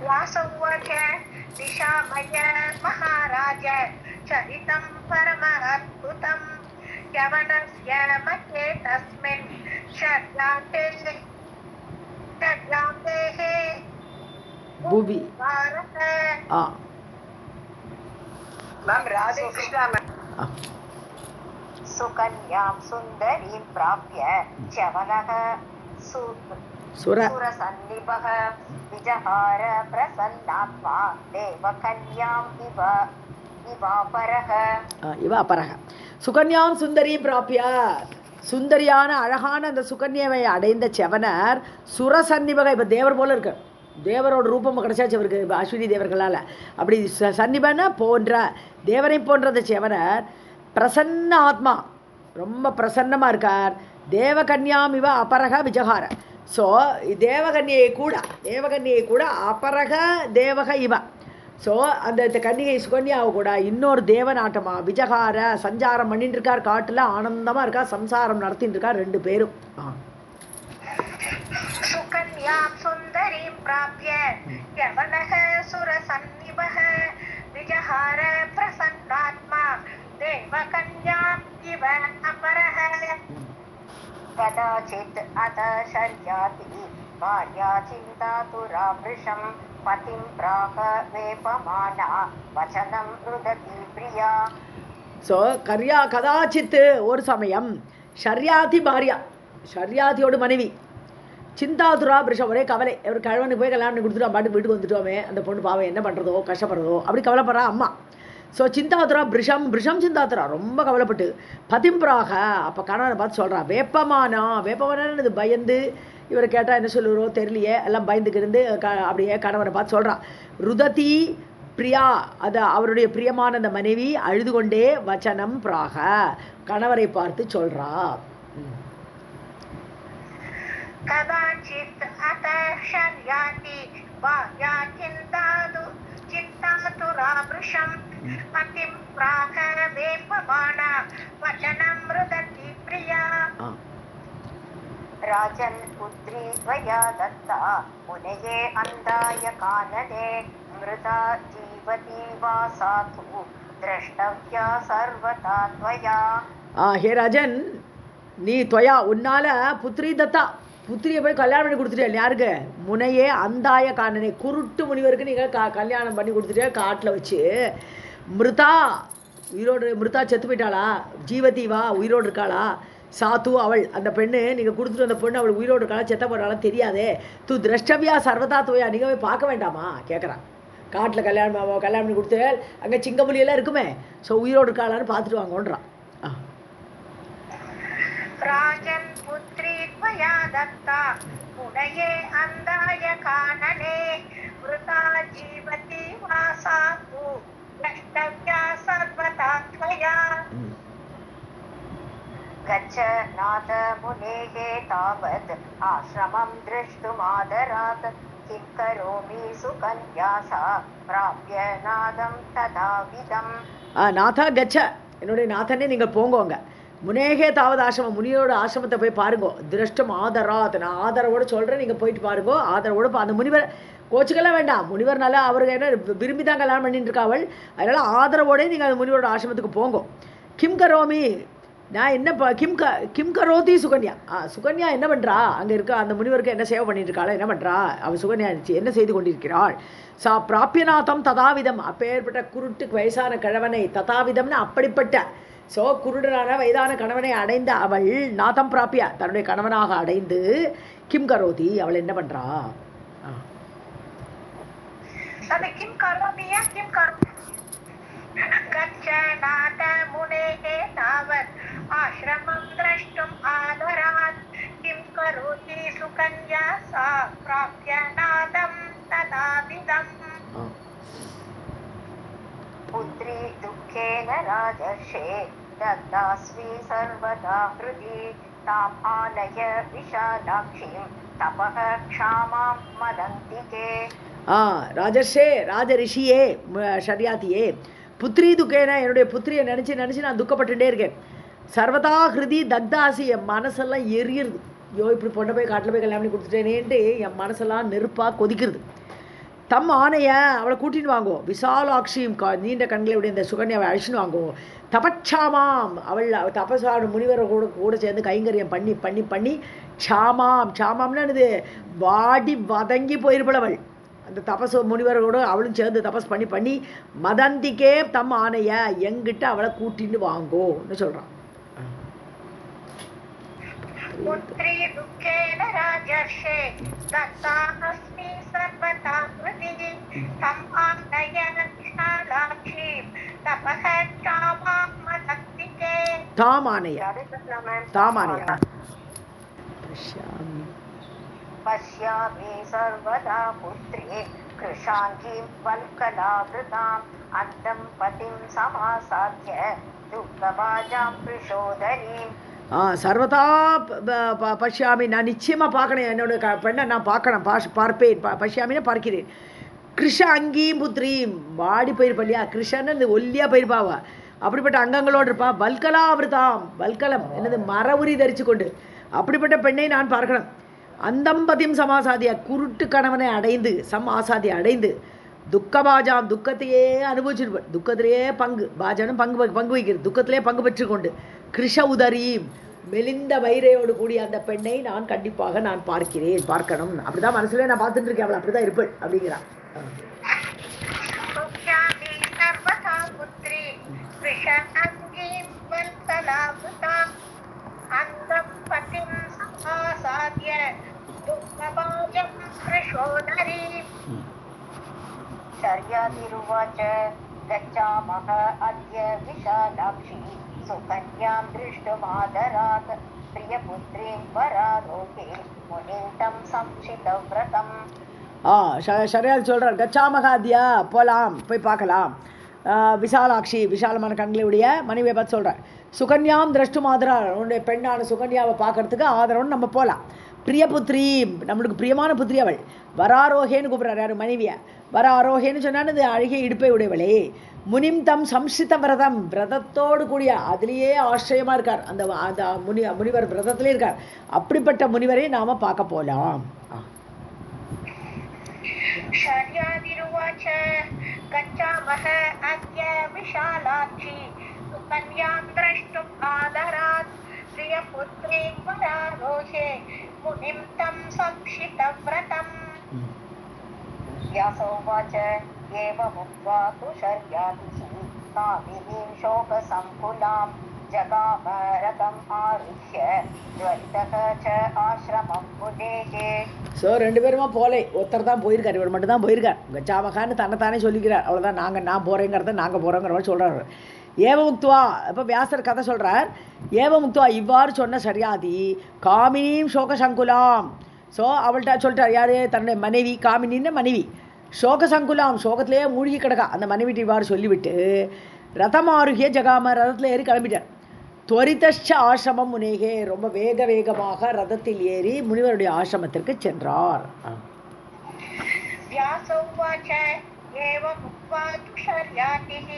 वासुवच निशामय महाराज चरितं परम अद्भुतं यवनस्य मके तस्मिन् शर्यातेः भुवि भारत. Ma'am Radhe Krishna ma'am. सुकन्यां सुन्दरीं प्राप्य च्यवनः सुरसन्निभः विजहार प्रसन्नात्मा देवकन्याम् இவாபரக. சுகன்யாம் சுந்தரி பிராப்பிய, சுந்தரியான அழகான அந்த சுகன்யாவை அடைந்த செவனர் சுரசன்னிபக, இப்போ தேவர் போல இருக்கு, தேவரோட ரூபம் கிடைச்சாச்சு அவருக்கு அஸ்வினி தேவர்களால். அப்படி சன்னிபன போன்ற தேவரை போன்ற அந்த செவனர் பிரசன்ன ஆத்மா, ரொம்ப பிரசன்னமாக இருக்கார். தேவகன்யாம் இவ அபரக விஜகார. ஸோ தேவகன்யை கூட அபரக தேவக இவ. ஸோ அந்த கன்னிகை சுகன்யாவை கூட இன்னொரு தேவநாட்டமா விஜகார சஞ்சாரம் பண்ணிட்டு இருக்கார், காட்டில் ஆனந்தமாக இருக்கா, சம்சாரம் நடத்திட்டு இருக்கார் ரெண்டு பேரும். சுகன்யாம் சுந்தரீம் பிராப்ய யவனஹ சுரசன்னிபஹ விஜஹார பிரசன்னாத்மா தேவகன்யாம் இவ அபரஹ. कदाचित् अथ शर्याति भार्या चिन्तातुरावृशं पतिं प्राह वेपमाना वचनं रुदति प्रिया. ஸோ கதாச்சித்து ஒரு சமயம் ஷர்யாதி பாரியா, ஷர்யாதியோட மனைவி, சிந்தாதுரா பிரிஷம், ஒரே கவலை, அவர் கழவனுக்கு போய் கல்யாணம் கொடுத்துட்டு பாட்டுக்கு வீட்டுக்கு வந்துட்டோமே, அந்த பொண்ணு பாவம் என்ன பண்ணுறதோ கஷ்டப்படுறதோ அப்படி கவலைப்படுறா அம்மா. ஸோ சிந்தாதுரா பிரிஷம் சிந்தாதுரா ரொம்ப கவலைப்பட்டு பதிம்பிராக, அப்போ கணவனை பார்த்து சொல்கிறான், வேப்பமானது பயந்து, இவரை கேட்டால் என்ன சொல்லுறோ தெரியலையே, எல்லாம் பயந்துக்கிருந்து அப்படியே கணவனை பார்த்து சொல்கிறான். ருததி பிரியா, அது அவருடைய பிரியமான அந்த மனைவி அழுது கொண்டே வச்சனம் பிராக, கணவரை பார்த்து சொல்கிறா. कदाचित् अथ शर्याति भार्या चिन्तातुरावृशं पतिं प्राह वेपमाना वचनं रुदति प्रिया. राजन् पुत्री त्वया दत्ता मुनये अन्धाय कानने मृता जीवति वा सा तु द्रष्टव्या सर्वथा त्वया. ஹே ராஜன், நீ துவயா உன்னால புத்திரி தத்தா, புத்திரியை போய் கல்யாணம் பண்ணி கொடுத்துட்டே, யாருக்கு? முனையே அந்தாய காணனே, குருட்டு முனிவருக்கு நீங்கள் கல்யாணம் பண்ணி கொடுத்துட்டே காட்டில் வச்சு. மிருதா மிருதா செத்து போயிட்டாளா, ஜீவதீவா உயிரோடு இருக்காளா, சாத்து அவள் அந்த பெண்ணு, நீங்கள் கொடுத்துட்டு அந்த பொண்ணு அவள் உயிரோடு இருக்காளா செத்த போட்டாளா தெரியாதே, தூ திரஷ்டவியா சர்வதா துவயா, நீங்கள் போய் பார்க்க வேண்டாமா கேட்குறான். காட்டில் கல்யாணம் பண்ணி கொடுத்து அங்கே சிங்கப்புலியெல்லாம் இருக்குமே, ஸோ உயிரோடு இருக்காளான்னு பார்த்துட்டு வாங்கன்றான். राजन् पुत्री त्वया दत्ता मुनये अन्धाय कानने मृता जीवति वा सा तु द्रष्टव्या सर्वथा त्वया गच्छ नाथ मुनेः तावत् आश्रमं द्रष्टुमादरात् किं करोमि सुकन्या सा प्राप्य नादं तदाविदम् நாதா கச்ச, என்னுடைய நாதனே நீங்கள் போங்கோங்க. முனேகே தாவது ஆசிரமம், முனியோட ஆசிரமத்தை போய் பாருங்கோ. திருஷ்டம் ஆதராத், நான் ஆதரவோடு சொல்கிறேன், நீங்கள் போயிட்டு பாருங்கோ. ஆதரவோடு அந்த முனிவர் கோச்சுக்கெல்லாம் வேண்டாம், முனிவர் நல்லா அவருக்கு என்ன விரும்பி தான் கல்யாணம் பண்ணிட்டு இருக்காவள், அதனால் ஆதரவோடே நீங்கள் அந்த முனிவரோட ஆசிரமத்துக்கு போங்கோ. கிம் கரோமி, நான் என்ன கிம் கரோதி சுகன்யா, சுகன்யா என்ன பண்ணுறா, அங்கே இருக்க அந்த முனிவருக்கு என்ன சேவை பண்ணிட்டு இருக்காளா, என்ன பண்ணுறா அவள் சுகன்யா என்ன செய்து கொண்டிருக்கிறாள். சா பிராப்பியநாதம் ததாவிதம், அப்பேற்பட்ட குருட்டு வயசான கிழவனை, ததாவிதம்னு அப்படிப்பட்ட, ஸோ குருடனான வயதான கணவனை அடைந்த அவள் நாதம் பிராப்பியா, தன்னுடைய கணவனாக அடைந்து கிம் கரோதி, அவள் என்ன பண்ணுறா. किं करोमि किं करोमि गच्छ नाथ मुनेः तावत् आश्रमं द्रष्टुम् आदरात् किं करोति सुकन्या सा प्राप्य नादं तदाविदम् पुत्री दुःखेन राजर्षे दत्तास्मि सर्वदा हृदि ताम् आलय विशालाक्षीं तपः क्षामां मदन्तिके ராஜர்ஷே, ராஜ ரிஷியே, ஷரியாத்தியே, புத்திரி துக்கேன, என்னுடைய புத்திரியை நினச்சி நான் துக்கப்பட்டுட்டே இருக்கேன். சர்வதா ஹிருதி தக்தாசி, என் மனசெல்லாம் எரியுறது. ஐயோ இப்படி பொண்ணை போய் காட்டில் போய் கல்யாணம் பண்ணி கொடுத்துட்டேனேன்ட்டு என் மனசெல்லாம் நெருப்பாக கொதிக்கிறது. தம் ஆணைய அவளை கூட்டின்னு வாங்குவோம். விசாலாட்சியும் நீண்ட கண்களுடைய இந்த சுகன்யாவை அழிச்சுன்னு வாங்குவோம். தபச்சாமாம், அவள் தபசாடு முனிவரை கூட சேர்ந்து கைங்கரியம் பண்ணி பண்ணி பண்ணி சாமாம், சாமாம்னா இது வாடி வதங்கி போயிருப்பவள். அந்த தபசு முனிவரோடு அவளும் சேர்ந்து தபஸ் பண்ணி பண்ணி மதந்திக்கே தம் ஆணைய எங்கிட்ட அவளை கூட்டின்னு வாங்கோன்னு சொல்கிறான். पुत्री दुःखेन राजर्षे दत्तास्मि सर्वथा हृदि तम् आनय विशालाक्षीं तपः क्षामां मदन्तिके தாமானைய पश्यामि सर्वदा पुत्रे कृशाङ्गीं वल्कलावृताम् अन्तं पतिं समासाद्य दुःखभाजां कृशोदरीम् சர்வதா பஷ்யாமி, நான் நிச்சயமாக பார்க்கணும், என்னோட பெண்ணை நான் பார்க்கணும், பார்ப்பேன், பஷ்யாமின்னு பார்க்கிறேன். கிருஷ அங்கீம் புத்திரீம், வாடி போயிருப்பா இல்லையா, கிருஷ்ணன்னு இந்த ஒல்லியாக போயிருப்பாவா, அப்படிப்பட்ட அங்கங்களோடு இருப்பா. வல்கலா விரதாம், வல்கலம் என்னது மர உரி தரித்து கொண்டு, அப்படிப்பட்ட பெண்ணை நான் பார்க்கணும். அந்தம்பதியும் சமாசாதியா, குருட்டு கணவனை அடைந்து ஆசாதியை அடைந்து துக்கபாஜாம், துக்கத்தையே அனுபவிச்சிருப்பேன், துக்கத்திலேயே பங்கு, பாஜானும் பங்கு வைக்கிறது, துக்கத்திலே பங்கு பெற்றுக்கொண்டு கிருஷ உதரீம், மெலிந்த வைரையோடு கூடிய அந்த பெண்ணை நான் கண்டிப்பாக நான் பார்க்கணும். அப்படிதான் மனசுல நான் பார்த்துட்டு இருக்கேன், அவள் அப்படிதான் இருப்பள் அப்படிங்கிறான். शर्यातिरुवाच गच्छामः अद्य विशालाक्षी सुकन्यां दृष्टुमादरात् प्रियपुत्रीं वरारोहे मुनिं तं संशितव्रतम् ஷரியாதி சொல்கிறார். கச்சாமகாதியா, போகலாம், போய் பார்க்கலாம். விசாலாட்சி, விசாலமான கண்களுடைய மனைவியை பார்த்து சொல்கிறார். சுகன்யாம் திரஷ்டு மாதரா, உன்னுடைய பெண்ணான சுகன்யாவை பார்க்கறதுக்கு ஆதரவுன்னு நம்ம போகலாம். பிரியபுத்திரி, நம்மளுக்கு பிரியமான புத்திரி அவள். வராரோகேன்னு கூப்பிட்றாரு யார், மனைவியை. வராரோகேன்னு சொன்னான்னு இது அழகிய இடுப்பை உடையவளே. முனிம் தம் சம்ஸ்கிருத விரதம், விரதத்தோடு கூடிய அதிலேயே ஆச்சரியமாக இருக்கார் அந்த அந்த முனிவர் விரதத்திலே இருக்கார். அப்படிப்பட்ட முனிவரை நாம் பார்க்க போகலாம். शर्यादिरुवाच गच्छामः अद्य विशालाक्षी सुकन्यां द्रष्टुम् आदरात् प्रियपुत्रीं वरारोहे मुनिं तं संशितव्रतम् व्यासोवाच एवमुक्त्वा तु शर्यादिः कामिनीं शोकसङ्कुलां जगामरथम् आरुह्य द्वैतः च आश्रमं मुनेः. ஸோ ரெண்டு பேருமா போலே, ஒருத்தர் தான் போயிருக்கார், இவர் மட்டும் தான் போயிருக்கார். கச்சாமகான்னு தன்னைத்தானே சொல்லிக்கிறார், அவ்வளோதான். நான் போகிறேங்கிறத நாங்கள் போகிறோங்கிற மாதிரி சொல்கிறார். ஏவமுக்துவா, இப்போ வியாசர் கதை சொல்கிறார். ஏவமுக்துவா, இவ்வாறு சொன்ன சரியாதி காமினியும் சோக சங்குலாம். ஸோ அவள்கிட்ட சொல்லிட்டார், யார், தன்னுடைய மனைவி, காமினின்னு மனைவி. சோக சங்குலாம் சோகத்திலேயே மூழ்கி கிடக்கா அந்த மனைவிட்டு இவ்வாறு சொல்லிவிட்டு ரதமாருகிய ஜகாம ரதத்தில் ஏறி கிளம்பிட்டார். துவரிதஷ்ச ஆசிரமம் முனேகே ரொம்ப வேகமாக ரதத்தில் ஏறி முனிவருடைய ஆசிரமத்திற்கு சென்றார். व्यासोवाच एवमुक्त्वा तुषर्यातिः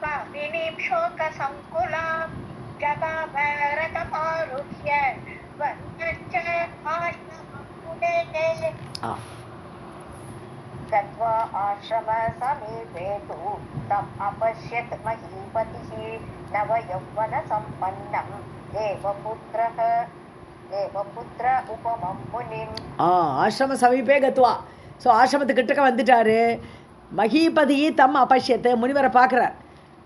कामिनीं शोकसङ्कुलां जगाम रथमारुह्य वन्दश्च आश्रममुनेः गत्वा आश्रमसमीपे तु तम् अपश्यत् महीपतिः नवयौवनसम्पन्नं देवपुत्र उपमं मुनिम्. ஆசிரம சமீபே கத்வா. ஸோ ஆசிரமத்துக்கிட்டக்க வந்துட்டாரு. மகீபதி தம் அபஷ்யத்து முனிவரை பார்க்குறார்.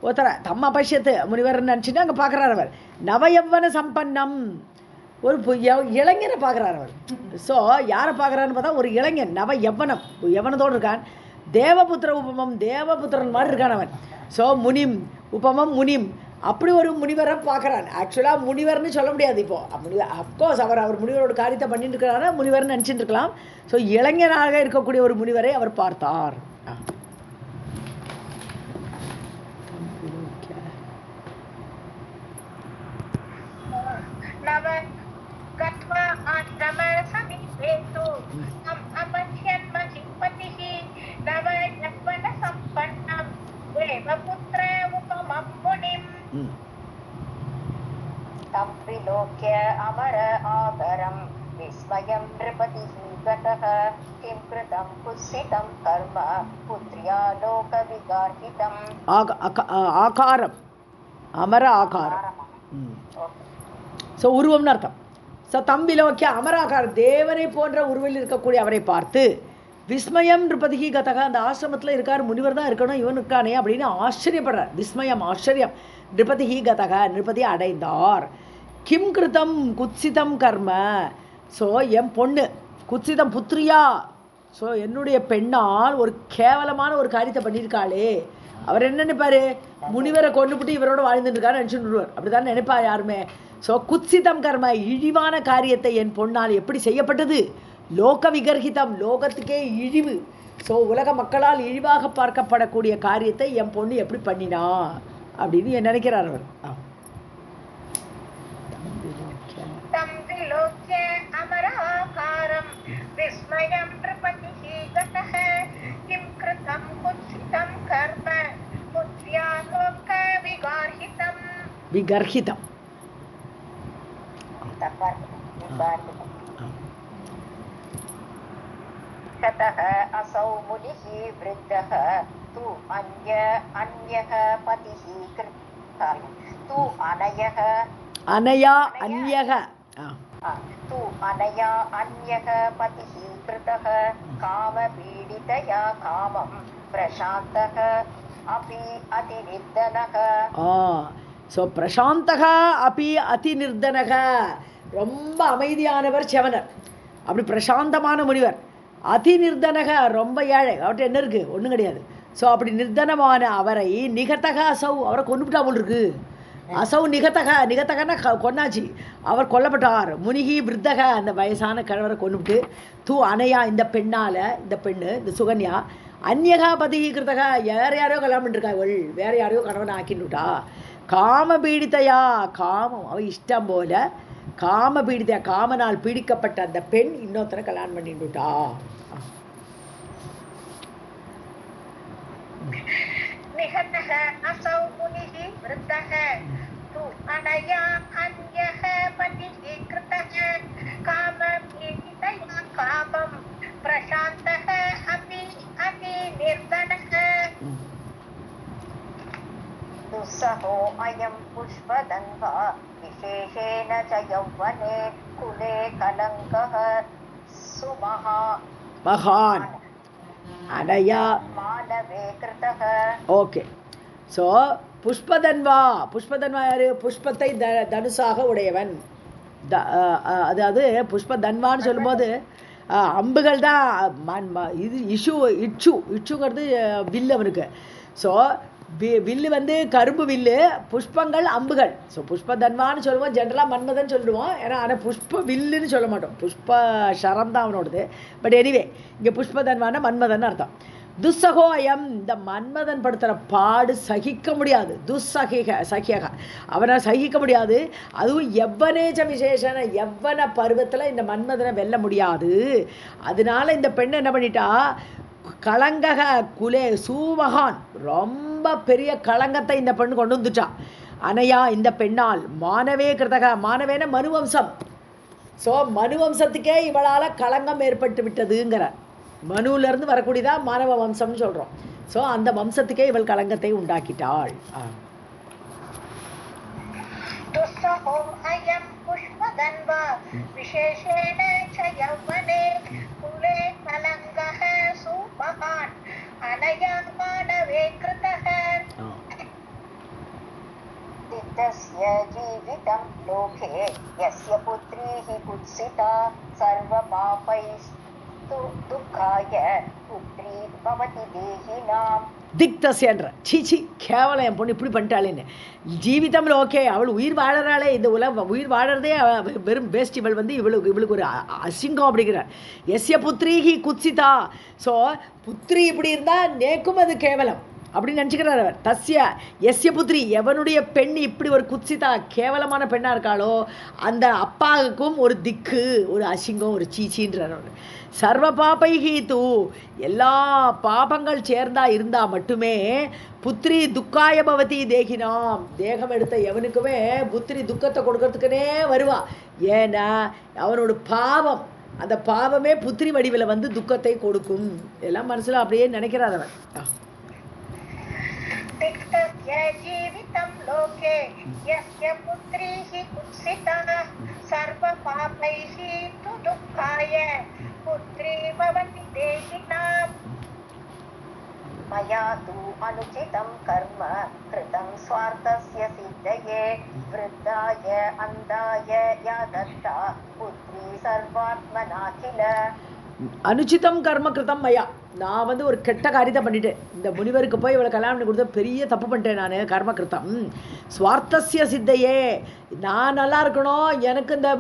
ஒருத்தர தம் அபஷ்யத்து முனிவர்னு நினச்சிட்டு அங்கே பார்க்குறார். அவர் நவயவ்வன சம்பன்னம் ஒரு இளைஞனை பார்க்குறார் அவர். ஸோ யாரை பார்க்குறாருன்னு பார்த்தா ஒரு இளைஞன் நவ யவ்வனத்தோடு இருக்கான். தேவபுத்திர உபமம் தேவபுத்திரன் மாதிரி இருக்கான் அவன். ஸோ முனிம் உபமம் முனிம் அப்படி ஒரு முனிவரை பார்க்குறான். ஆக்சுவலாக முனிவர்னு சொல்ல முடியாது இப்போது. அஃப்கோர்ஸ் அவர் முனிவரோட காரியத்தை பண்ணிட்டு இருக்கிறாரு, முனிவர்னு நினச்சிட்டு இருக்கலாம். ஸோ இளைஞனாக இருக்கக்கூடிய ஒரு முனிவரை அவர் பார்த்தார். विलोक्य अमर आदरं विस्मयं नृपतिः गतः किं कृतं कुत्सितं कर्म पुत्र्या लोकविगार्हितम्. ஆகாரம் அமர ஆகாரம். ஸோ உருவம்னு அர்த்தம். ஸோ தம்பிலோக்கிய அமராகாரம் தேவனை போன்ற உருவில் இருக்கக்கூடிய அவரை பார்த்து விஸ்மயம் நிருபதிகி கதக அந்த ஆசிரமத்தில் இருக்கார், முனிவர் தான் இருக்கணும், இவன் இருக்கானே அப்படின்னு ஆச்சரியப்படுறார். விஸ்மயம் ஆச்சரியம். நிருபதிகி கதக நிருபதி அடைந்தார். கிம் கிருதம் குத்சிதம் கர்ம. ஸோ என் பொண்ணு குத்சிதம் புத்ரியா. ஸோ என்னுடைய பெண்ணால் ஒரு கேவலமான ஒரு காரியத்தை பண்ணியிருக்காளே. அவர் என்ன நினைப்பார், முனிவரை கொண்டுபிட்டு இவரோட வாழ்ந்துட்டு இருக்காரு நினச்சுடுவார். அப்படி தான் நினைப்பா யாருமே. ஸோ குத்சிதம் கர்ம இழிவான காரியத்தை என் பொண்ணால் எப்படி செய்யப்பட்டது. லோக விகர்ஹிதம் லோகத்துக்கே இழிவு. ஸோ உலக மக்களால் இழிவாக பார்க்கப்படக்கூடிய காரியத்தை என் பொண்ணு எப்படி பண்ணினா அப்படின்னு நினைக்கிறார் அவர். விகர்ஹிதம் ततः असौ मुनिः वृद्धः तु अन्यः पतिः तु अनयः अनया अन्यः तु अनया अन्यः पतिः कृतः कामपीडितया कामं प्रशान्तः अपि अतिनिर्दनः. ஸோ பிரசாந்தக அப்பி அதிநிர்தனக ரொம்ப அமைதியானவர் செவனர். அப்படி பிரசாந்தமான முனிவர். அதிநிர்தனக ரொம்ப ஏழை, அவர்கிட்ட என்ன இருக்குது ஒன்றும் கிடையாது. ஸோ அப்படி நிர்தனமான அவரை நிகத்தக அசௌ அவரை கொண்டுபிட்டா போல் இருக்கு. அசௌ நிகத்தகன்னா கொன்னாச்சு, அவர் கொல்லப்பட்டார். முனிகி விருத்தக அந்த வயசான கிழவரை கொண்டுபிட்டு தூ அணையா இந்த பெண்ணால் இந்த பெண்ணு இந்த சுகன்யா அந்யகா பதிகி கிருத்தகா வேறு யாரையோ கல்யாணம் பண்ணிருக்கா, இவள் வேறு யாரையோ கணவனை ஆக்கின்னுட்டா. காம பீடித்தையா காமம் அவ இஷ்டம் போல காம பீடித்தையா காமனால் பீடிக்கப்பட்ட அந்த பெண் இன்னொருத்தரை கல்யாணம் பண்ணிட்டுட்டா. दुस्सहो अयं पुष्पदङ्गा विशेषेण च यौवने कुले कलङ्कः மகான் அடையா मानवे कृतः. ஓகே. ஸோ புஷ்பதன்வா யாரு, புஷ்பத்தை தனுசாக உடையவன். அதாவது புஷ்பதன்வான்னு சொல்லும்போது அம்புகள் தான் இது இச்சுங்கிறது வில்லு அவனுக்கு. ஸோ வில்லு வந்து கரும்பு வில்லு, புஷ்பங்கள் அம்புகள். ஸோ புஷ்பதன்வான்னு சொல்லுவோம், ஜென்ரலாக மன்மதன் சொல்லிடுவோம். ஏன்னா ஆனால் புஷ்ப வில்லுன்னு சொல்ல மாட்டோம், புஷ்ப சரம் தான் அவனோடது. பட் எனிவே இங்கே புஷ்பதன்வான மன்மதன் அர்த்தம். துஸ்ஸகோ அயம், இந்த மன்மதன் படுத்துகிற பாடு சகிக்க முடியாது. சகியக, அவனை சகிக்க முடியாது. அதுவும் எவ்வனேச்ச விசேஷன, எவ்வன பருவத்தில் இந்த மன்மதனை வெல்ல முடியாது. அதனால இந்த பெண் என்ன பண்ணிட்டா, களங்கக குலே சூமகான், ரொம்ப பெரிய களங்கத்தை இந்த பெண் கொண்டு வந்துட்டா. அனையா, இந்த பெண்ணால் மானவே கிருதக, மானவேன மனுவம்சம். ஸோ மனுவம்சத்துக்கே இவளால் களங்கம் ஏற்பட்டு விட்டதுங்கிற, மனுவிலிருந்து வரக்கூடியதான் மானவ வம்சம்னு சொல்கிறோம். ஸோ அந்த வம்சத்துக்கே இவள் களங்கத்தை உண்டாக்கிட்டாள். दिक्तस्य जीवितं लोके यस्य पुत्री हि कुत्सिता सर्वपापैस्तु दुःखाय पुत्री भवति देहिनाम्. திக்தஸ்யன்ற, சீச்சி கேவலம், என் பொண்ணு இப்படி பண்ணிட்டாளேன்னு. ஜீவிதம் ஓகே, அவள் உயிர் வாழறாளே, இந்த உயிர் வாழறதே வெறும் வேஸ்ட். இவள் வந்து இவளுக்கு ஒரு அசிங்கம் அப்படிங்கிறார். எஸ்ய புத்ரீஹி குத்சிதா, ஸோ புத்திரி இப்படி இருந்தால் நேக்கும் அது கேவலம் அப்படின்னு நினச்சிக்கிறார் அவர். தஸ்ய எஸ்ய புத்திரி, எவனுடைய பெண் இப்படி ஒரு குத்சிதா கேவலமான பெண்ணாக இருக்காளோ அந்த அப்பாவுக்கும் ஒரு திக்கு, ஒரு அசிங்கம், ஒரு சீச்சின்றார் அவர். சர்வ பாபைஹி தூ, எல்லா பாபங்கள் சேர்ந்தா இருந்தால் மட்டுமே புத்திரி துக்காய பவதி தேகினாம், தேகம் எடுத்த எவனுக்குமே புத்திரி துக்கத்தை கொடுக்கறதுக்குனே வருவா. ஏன்னா அவனோட பாவம், அந்த பாவமே புத்திரி வடிவில் வந்து துக்கத்தை கொடுக்கும். எல்லாம் மனசில் அப்படியே நினைக்கிறார் அவர். तिक्तस्य जीवितं लोके यस्य पुत्री हि कुत्सिता सर्वपापैः तु दुःखाय पुत्री भवति देहिनाम्. मया तु अनुचितं कर्म कृतं स्वार्थस्य सिद्धये वृद्धाय अन्धाय या दत्ता पुत्री सर्वात्मना किल. அனுச்சிதம் கர்ம கிருதம் மயா, நான் வந்து ஒரு கெட்ட காரியத்தை பண்ணிட்டேன். இந்த முனிவருக்கு போய் இவளை கல்யாணம் பண்ணி கொடுத்த பெரிய தப்பு பண்ணிட்டேன் நான். கர்ம கிருத்தம் ஸ்வார்த்தசிய சித்தையே, நான் நல்லா இருக்கணும், எனக்கு இந்த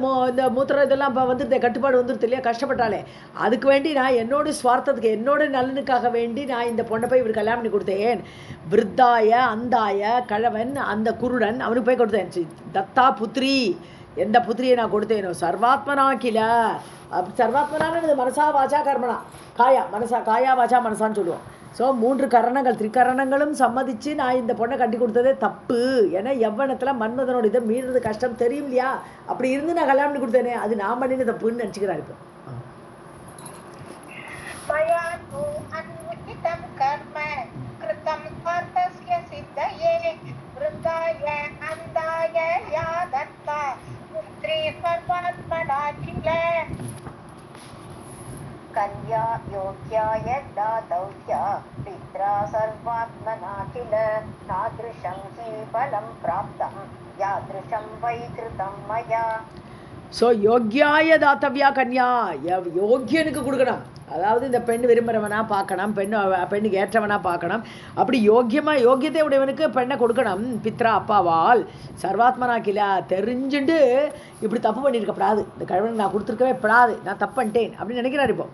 மூத்திரம் இதெல்லாம் இப்போ வந்துருது, கட்டுப்பாடு வந்துருது இல்லையா, கஷ்டப்பட்டாலே அதுக்கு வேண்டி நான் என்னோட ஸ்வார்த்தத்துக்கு, என்னோட நலனுக்காக வேண்டி நான் இந்த பொண்ணை போய் இவர் கல்யாணம் பண்ணி கொடுத்தேன். விருத்தாய அந்தாய, கழவன் அந்த குருடன், அவனுக்கு போய் கொடுத்தேன். தத்தா புத்திரி, எந்த புத்திரியை நான் கொடுத்தேனோ சர்வாத்மனா கில, சர்வாத்மனானது மனசா வாச்சா கர்மனா, காயா வாச்சா மனசான்னு சொல்லுவோம். ஸோ 3 கரணங்கள், திரிகரணங்களும் சம்மதிச்சு நான் இந்த பொண்ணை கட்டி கொடுத்ததே தப்பு. ஏன்னா எவ்வளத்தில் மன்மதனோட இதை மீறது கஷ்டம் தெரியும் இல்லையா, அப்படி இருந்து நான் கல்யாணம் பண்ணி கொடுத்தேனே, அது நான் பண்ணின தப்புன்னு நினச்சிக்கிறாரு இப்போ. कन्या योग्याय दातव्या पित्रा सर्वात्मना किल तादृशं हि फलं प्राप्तं यादृशं वै कृतं मया. ஸோ யோக்கியாய தாத்தவ்யா கன்யா, யோக்கியனுக்கு கொடுக்கணும். அதாவது இந்த பெண் விரும்புகிறவனாக பார்க்கணும், பெண்ணுக்கு ஏற்றவனாக பார்க்கணும். அப்படி யோக்கியத்தை உடையவனுக்கு பெண்ணை கொடுக்கணும். பித்ரா அப்பாவால் சர்வாத்மனா கிலா, தெரிஞ்சுட்டு இப்படி தப்பு பண்ணியிருக்கப்படாது, இந்த கழவனுக்கு நான் கொடுத்துருக்கவே படாது, நான் தப்பு பண்ணிட்டேன் அப்படின்னு நினைக்கிறார் இப்போ.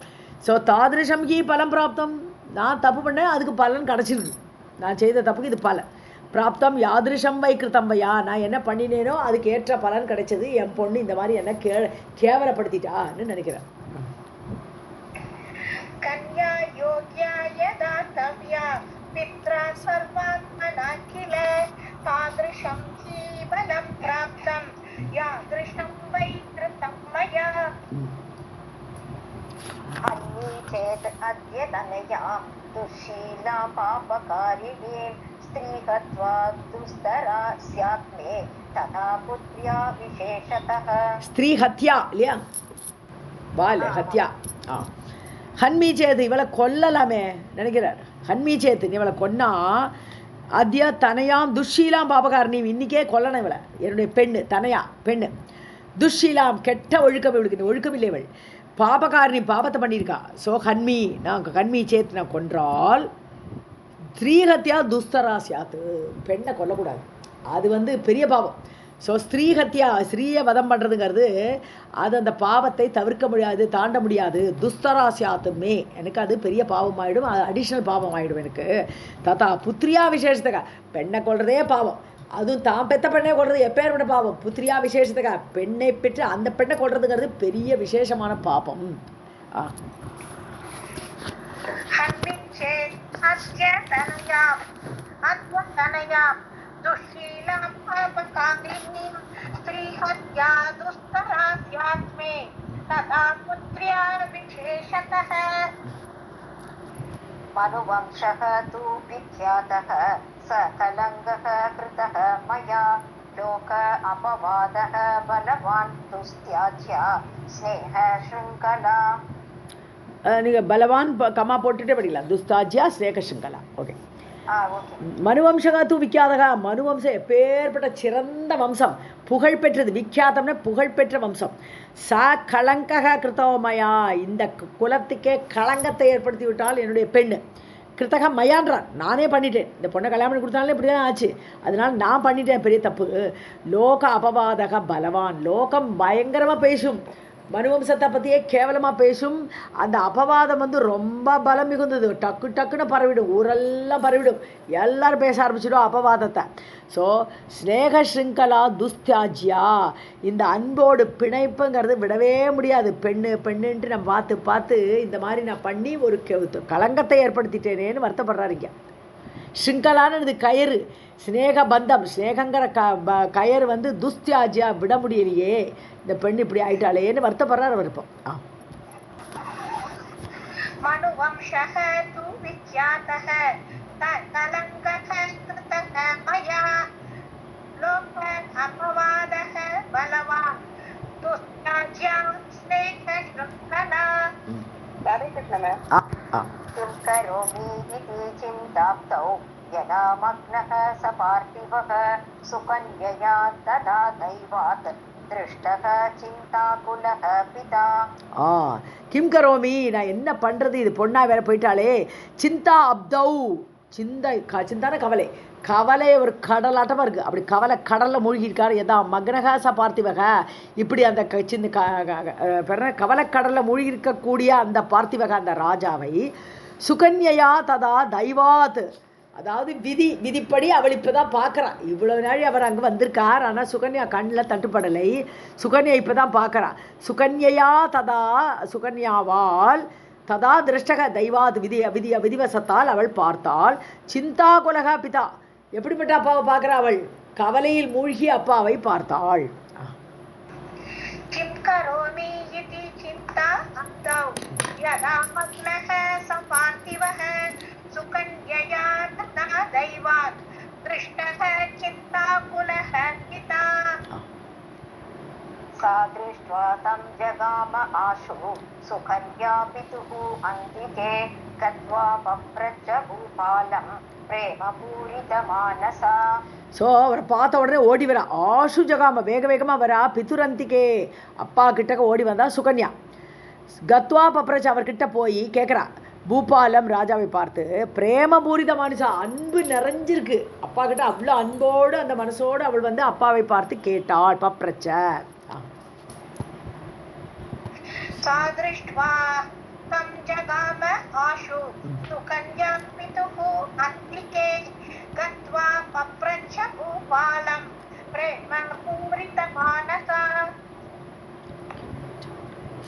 ஸோ தாதிருஷம் கி பலம் பிராப்தம், நான் தப்பு பண்ணேன், அதுக்கு பலன் கிடச்சிருக்கு, நான் செய்த தப்புக்கு இது பலன் பிராப்தம். யாதிருஷம் வை கிருத்தம் வையா, நான் என்ன பண்ணினேனோ அதுக்கு ஏற்ற பலன் கிடைச்சது. என் பொண்ணு இந்த மாதிரி என்ன கேவலப்படுத்திட்டான்னு நினைக்கிறேன். கன்யா யோக்யாய தாத்தவ்யா பித்ரா சர்வாத்மனா கில தாத்ருஷம் ஹி பலம் பிராப்தம் யாத்ருஷம் வை கிருதம் மயா. अन्ये चेत् अद्य तनया दुःशीला पापकारिणी स्त्रीहत्वा दुस्तरा स्यात् मे तथा पुत्र्या विशेषतः. ஸ்திரீ ஹத்யா இல்லையா, பால ஹத்யா. ஹன்மி சேத்து, இவளை கொல்லலாமே நினைக்கிறார். ஹன்மி சேத்து, இவளை கொன்னா அத்திய தனையாம் துஷீலாம் பாபகாரணி, இன்னைக்கே கொல்லணும் இவளை, என்னுடைய பெண்ணு தனையா பெண்ணு. துஷீலாம் கெட்ட ஒழுக்கம், இவளுக்கு இந்த ஒழுக்கம் இல்லை, இவள் பாபகாரணி, பாபத்தை பண்ணியிருக்கா. ஸோ ஹன்மி, நான் ஹன்மி சேத்து நான் கொன்றால் ஸ்ரீஹத்யா துஸ்தரா சியாத்து, பெண்ணை கொல்லக்கூடாது, அது வந்து பெரிய பாவம். ஸோ ஸ்திரீஹத்யா, ஸ்திரீயை வதம் பண்ணுறதுங்கிறது அது அந்த பாவத்தை தவிர்க்க முடியாது, தாண்ட முடியாது. துஸ்தராசியாத்துமே, எனக்கு அது பெரிய பாவம் ஆகிடும், அது அடிஷ்னல் பாவம் ஆகிடும் எனக்கு. ததா புத்திரியா விசேஷத்துக்கா, பெண்ணை கொள்றதே பாவம், அதுவும் தான் பெத்த பெண்ணை கொள்வது எப்பேற்பட்ட பாவம். புத்திரியா விசேஷத்துக்கா, பெண்ணை பெற்று அந்த பெண்ணை கொள்றதுங்கிறது பெரிய விசேஷமான பாபம். मनुवंशः तु विख्यातः स कलङ्गः कृतः मया लोक अपवादः बलवान् दुस्त्याज्य स्नेह शृङ्खला. நீங்கள் பலவான் கமா போட்டுட்டே படிக்கலாம். துஸ்தாஜ்யா ஸ்நேக சிங்கலா. ஓகே. மனுவம்சகா தூ விக்கியாதகா, மனுவம்சம் எப்பேற்பட்ட சிறந்த வம்சம், புகழ்பெற்றது. விக்கியாதம்னா புகழ்பெற்ற வம்சம். சா களங்கக கிருத்தோமயா, இந்த குலத்துக்கே களங்கத்தை ஏற்படுத்தி விட்டால் என்னுடைய பெண்ணு. கிருத்தக மயான்றான், நானே பண்ணிட்டேன், இந்த பொண்ணை கல்யாணம் பண்ணி கொடுத்தாலே இப்படி தான் ஆச்சு, அதனால் நான் பண்ணிட்டேன், பெரிய தப்பு. லோக அபவாதக பலவான், லோகம் பயங்கரமாக பேசும், மனுவம்சத்தை பற்றியே கேவலமாக பேசும். அந்த அபவாதம் வந்து ரொம்ப பலம் மிகுந்தது, டக்கு டக்குன்னு பரவிடும், ஊரெல்லாம் பரவிடும், எல்லாரும் பேச ஆரம்பிச்சிடும் அபவாதத்தை. ஸோ ஸ்நேக ஸ்ருங்கலா துஸ்தியாஜ்யா, இந்த அன்போடு பிணைப்புங்கிறது விடவே முடியாது. பெண்ணுன்ட்டு நம்ம பார்த்து பார்த்து இந்த மாதிரி நான் பண்ணி ஒரு களங்கத்தை ஏற்படுத்திட்டேனேன்னு வருத்தப்படுறாருங்க. ஸ்ருங்கலான்னு கயிறு, ஸ்நேக பந்தம், ஸ்நேகங்கிற கயிறு வந்து துஸ்தியாஜ்யா, விட முடியலையே, இந்த பெண் இப்படி ஆயிட்டாளேன்னு வருத்தப்படுறாரு அவர். இப்போ மனுவம்சः து விக்யாதः கலங்கக கிருதக மயா லோக அபவாதः பலவான் துஸ்த்யாஜ்ய ஸ்நேக ஷృङ्ఖலா. किं करोमि इति चिन्ताप्तौ यदा मग्नः स पार्थिवः सुकन्यया तदा दैवात् दृष्टः चिन्ताकुलः पिता. கிம் கரோமி, நான் என்ன பண்ணுறது, இது பொண்ணா வேற போயிட்டாலே. சிந்தா அப்தௌ, சிந்தான கவலை, கவலை ஒரு கடலாட்டமாக இருக்குது. அப்படி கவலை கடலில் மூழ்கியிருக்காரு. எதா மக்னகா ச பார்த்திவக, இப்படி அந்த கவலை கடலில் மூழ்கியிருக்கக்கூடிய அந்த பார்த்திவக, அந்த ராஜாவை சுகன்யா ததா தைவாத், அதாவது விதிப்படி அவள் இப்போ தான் பார்க்குறான். இவ்வளோ நாள் அவர் அங்கே வந்திருக்கார், ஆனால் சுகன்யா கண்ணில் தட்டுப்படலை. சுகன்யா இப்போ தான் பார்க்குறான். சுகன்யா ததா, சுகன்யாவால் ததா திருஷ்டக தைவாத், விதிவசத்தால் அவள் பார்த்தாள். சிந்தா குலக பிதா, எப்படிப்பட்ட அப்பாவை பார்க்குறா அவள், கவலையில் மூழ்கி அப்பாவை பார்த்தாள். किं करोमि इति चिन्ता अन्तौ यदा मग्नः स पार्थिवः सुकन्यया तदा दैवात् दृष्टः चिन्ताकुलः पिता. सा दृष्ट्वा तं जगाम आशु सुकन्या पितुः अन्तिके गत्वा पप्रच्छ भूपालं प्रेमपूरितमानसा. ஸோ அவரை பார்த்த உடனே ஓடி வரா. ஆஷு ஜகாம, வேக வேகமாக வரா. பிதுரந்திக்கே, அப்பா கிட்டக்க ஓடி வந்தா சுகன்யா. கத்வா பப்ரச், அவர்கிட்ட போய் கேட்குறா. பூபாலம், ராஜாவை பார்த்து, பிரேமபூரித மனுஷா, அன்பு நிறைஞ்சிருக்கு அப்பா கிட்ட, அவ்வளோ அன்போடு அந்த மனசோடு அவள் வந்து அப்பாவை பார்த்து கேட்டாள். பப்ரச்ச சாத்ருஷ்ட்வா தம் ஜகாம ஆஷு சுகன்யா பிதுஹு அந்திகே கத்வா பப்ரச்ச பூபாலம் பிரேமபூரித மானசா.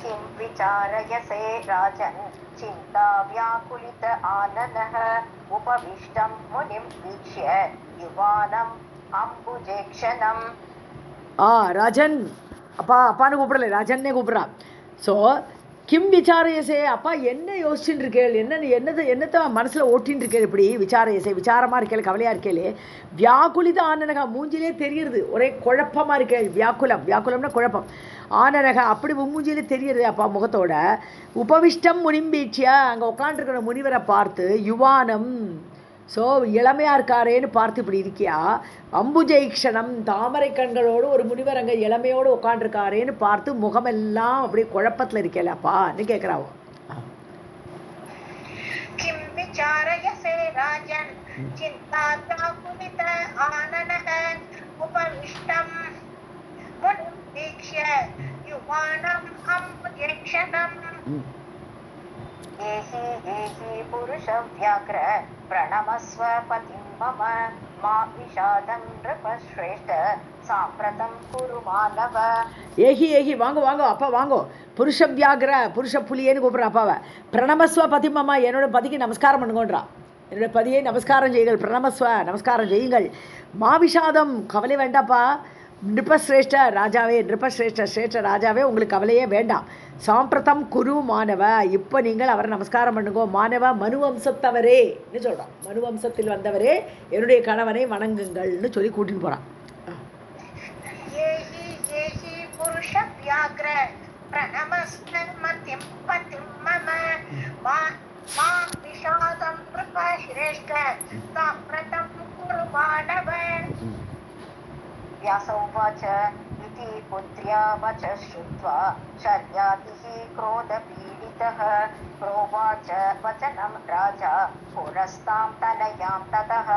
किं विचारयसे राजन् चिन्ता व्याकुलित आननः उपविष्टं मुनिं वीक्ष्य युवानम् अम्बुजेक्षणम्. ராஜன், அப்பான்னு கூப்பிடல, ராஜன்னே கூப்பிட்றா. ஸோ கிம் விசாரயசே, அப்பா என்ன யோசிச்சுட்டு இருக்கேள், என்னத்தை மனசில் ஓட்டின்னு இருக்கேள், இப்படி விசாரயசே, விசாரமாக இருக்கேள், கவலையாக இருக்கேள். வியாக்குலித ஆனனகா, மூஞ்சிலே தெரியுது, ஒரே குழப்பமாக இருக்கேள். வியாக்குலம்னா குழப்பம். ஆனனகா, அப்படி மூஞ்சிலே தெரியுது அப்பா முகத்தோட. உபவிஷ்டம் முனிம்பீட்சியா, அங்கே உட்காந்துருக்கிற முனிவரை பார்த்து, யுவானம், ஸோ இளமையாக இருக்காரேன்னு பார்த்து இப்படி இருக்கியா. அம்புஜைக்ஷணம், தாமரை கண்களோடு ஒரு முனிவர் அங்கே இளமையோடு உட்காண்டிருக்காரேன்னு பார்த்து முகமெல்லாம் அப்படியே குழப்பத்தில் இருக்கேலப்பான்னு கேட்குறாவோ. கிம் விசாரயசே ராஜன் சிந்தாத்ராகுலித ஆனனஹ உபவிஷ்டம் वचनम् एहि एहि पुरुषव्याघ्र प्रणमस्व पतिं मम मा विषादं नृपश्रेष्ठ साम्प्रतं कुरु मानव ஏகி ஏகி வாங்கோ வாங்கோ அப்பா வாங்கோ புருஷ வியாகிர புருஷ புலியேன்னு கூப்பிட்ற அப்பாவை பிரணமஸ்வ பதிமம்மா என்னோட பதிக்கு நமஸ்காரம் பண்ணுங்கன்றா என்னுடைய பதியை நமஸ்காரம் செய்யுங்கள் பிரணமஸ்வ நமஸ்காரம் செய்யுங்கள் மாவிஷாதம் கவலை வேண்டாப்பா நிருபஸ்ரேஷ்ட ராஜாவே நிருபஸ்ரேஷ்ட ஸ்ரேஷ்ட ராஜாவே உங்களுக்கு கவலையே வேண்டாம் சாம்பிரதம் குரு மாணவ இப்போ நீங்கள் அவரை நமஸ்காரம் பண்ணுங்கோ மாணவ மனு வம்சத்தவரேன்னு சொல்கிறான் மனு வம்சத்தில் வந்தவரே என்னுடைய கணவனை வணங்குங்கள்னு சொல்லி கூட்டின்னு போகிறான் एहि एहि पुरुष व्याघ्र प्रणमस्मतिं पतिं मम मा मा विषादं नृपश्रेष्ठ साम्प्रतं कुरु मानव व्यास उवाच इति पुत्र्या वच श्रुत्वा शर्यातिः क्रोधपीडितः प्रोवाच वचनं राजा पुरस्तां तनयां ततः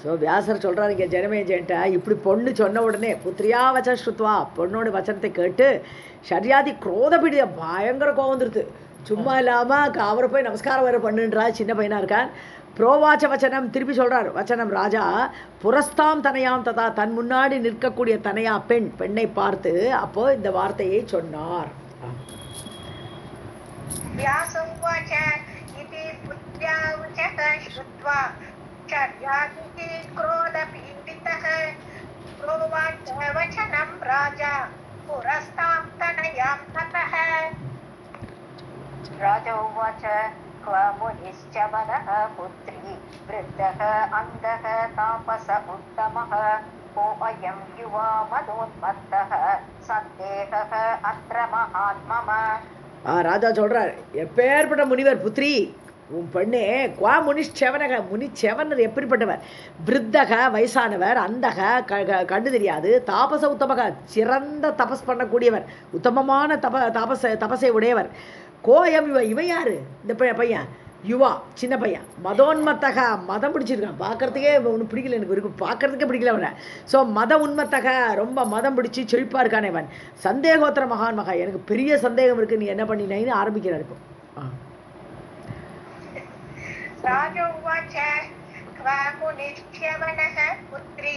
ஸோ வியாசர் சொல்கிறார் இங்கே ஜனமேஜன்ட்ட இப்படி பொண்ணு சொன்ன உடனே புத்திரியா வச்ச ஸ்ருத்வா பொண்ணோட வச்சனத்தை கேட்டு ஷர்யாதி குரோதபிடிய பயங்கர கோவம் வந்துருது சும்மா இல்லாமல் அவரை போய் நமஸ்காரம் வேறு பண்ணுன்றா சின்ன பையனாக இருக்கான் புரோவாச்ச வச்சனம் திருப்பி சொல்கிறார் வச்சனம் ராஜா புரஸ்தாம் தனையாம் ததா தன் முன்னாடி நிற்கக்கூடிய தனையா பெண்ணை பார்த்து அப்போ இந்த வார்த்தையை சொன்னார் व्यास उवाच इति पुत्र्या वचः श्रुत्वा शर्यातिः क्रोधपीडितः प्रोवाच वचनं राजा पुरस्तां तनयां ततः राजा उवाच क्व मुनिश्च वनः पुत्री वृद्धः अन्धः तापस उत्तमः को अयं युवा मदोन्मत्तः सन्देहः अत्र महात्मम ராஜா சொல்கிறார் எப்பேற்பட்ட முனிவர் புத்திரி உன் பெண்ணே குவா முனிச்செவனக முனிச்செவனர் எப்படிப்பட்டவர் விருத்தக வயசானவர் அந்தக கண்டு தெரியாது தாபச உத்தமக சிறந்த தபஸ் பண்ணக்கூடியவர் உத்தமமான தபசை உடையவர் கோயம் இவன் யாரு இந்த பையன் யுவா சின்ன பையன் மதோன்மத்தக மதம் பிடிச்சிருக்கான் பார்க்கறதுக்கே ஒன்றும் பிடிக்கல எனக்கு இருக்கு பார்க்கறதுக்கே பிடிக்கல அவனை ஸோ மத உன்மத்தக ரொம்ப மதம் பிடிச்சி செழிப்பாக இருக்கானே அவன் சந்தேகோத்தர மகான் மகா எனக்கு பெரிய சந்தேகம் இருக்கு நீ என்ன பண்ணினேன்னு ஆரம்பிக்கிறார் இப்போ राजो उवाच क्व मुनिश्च्यवनः पुत्री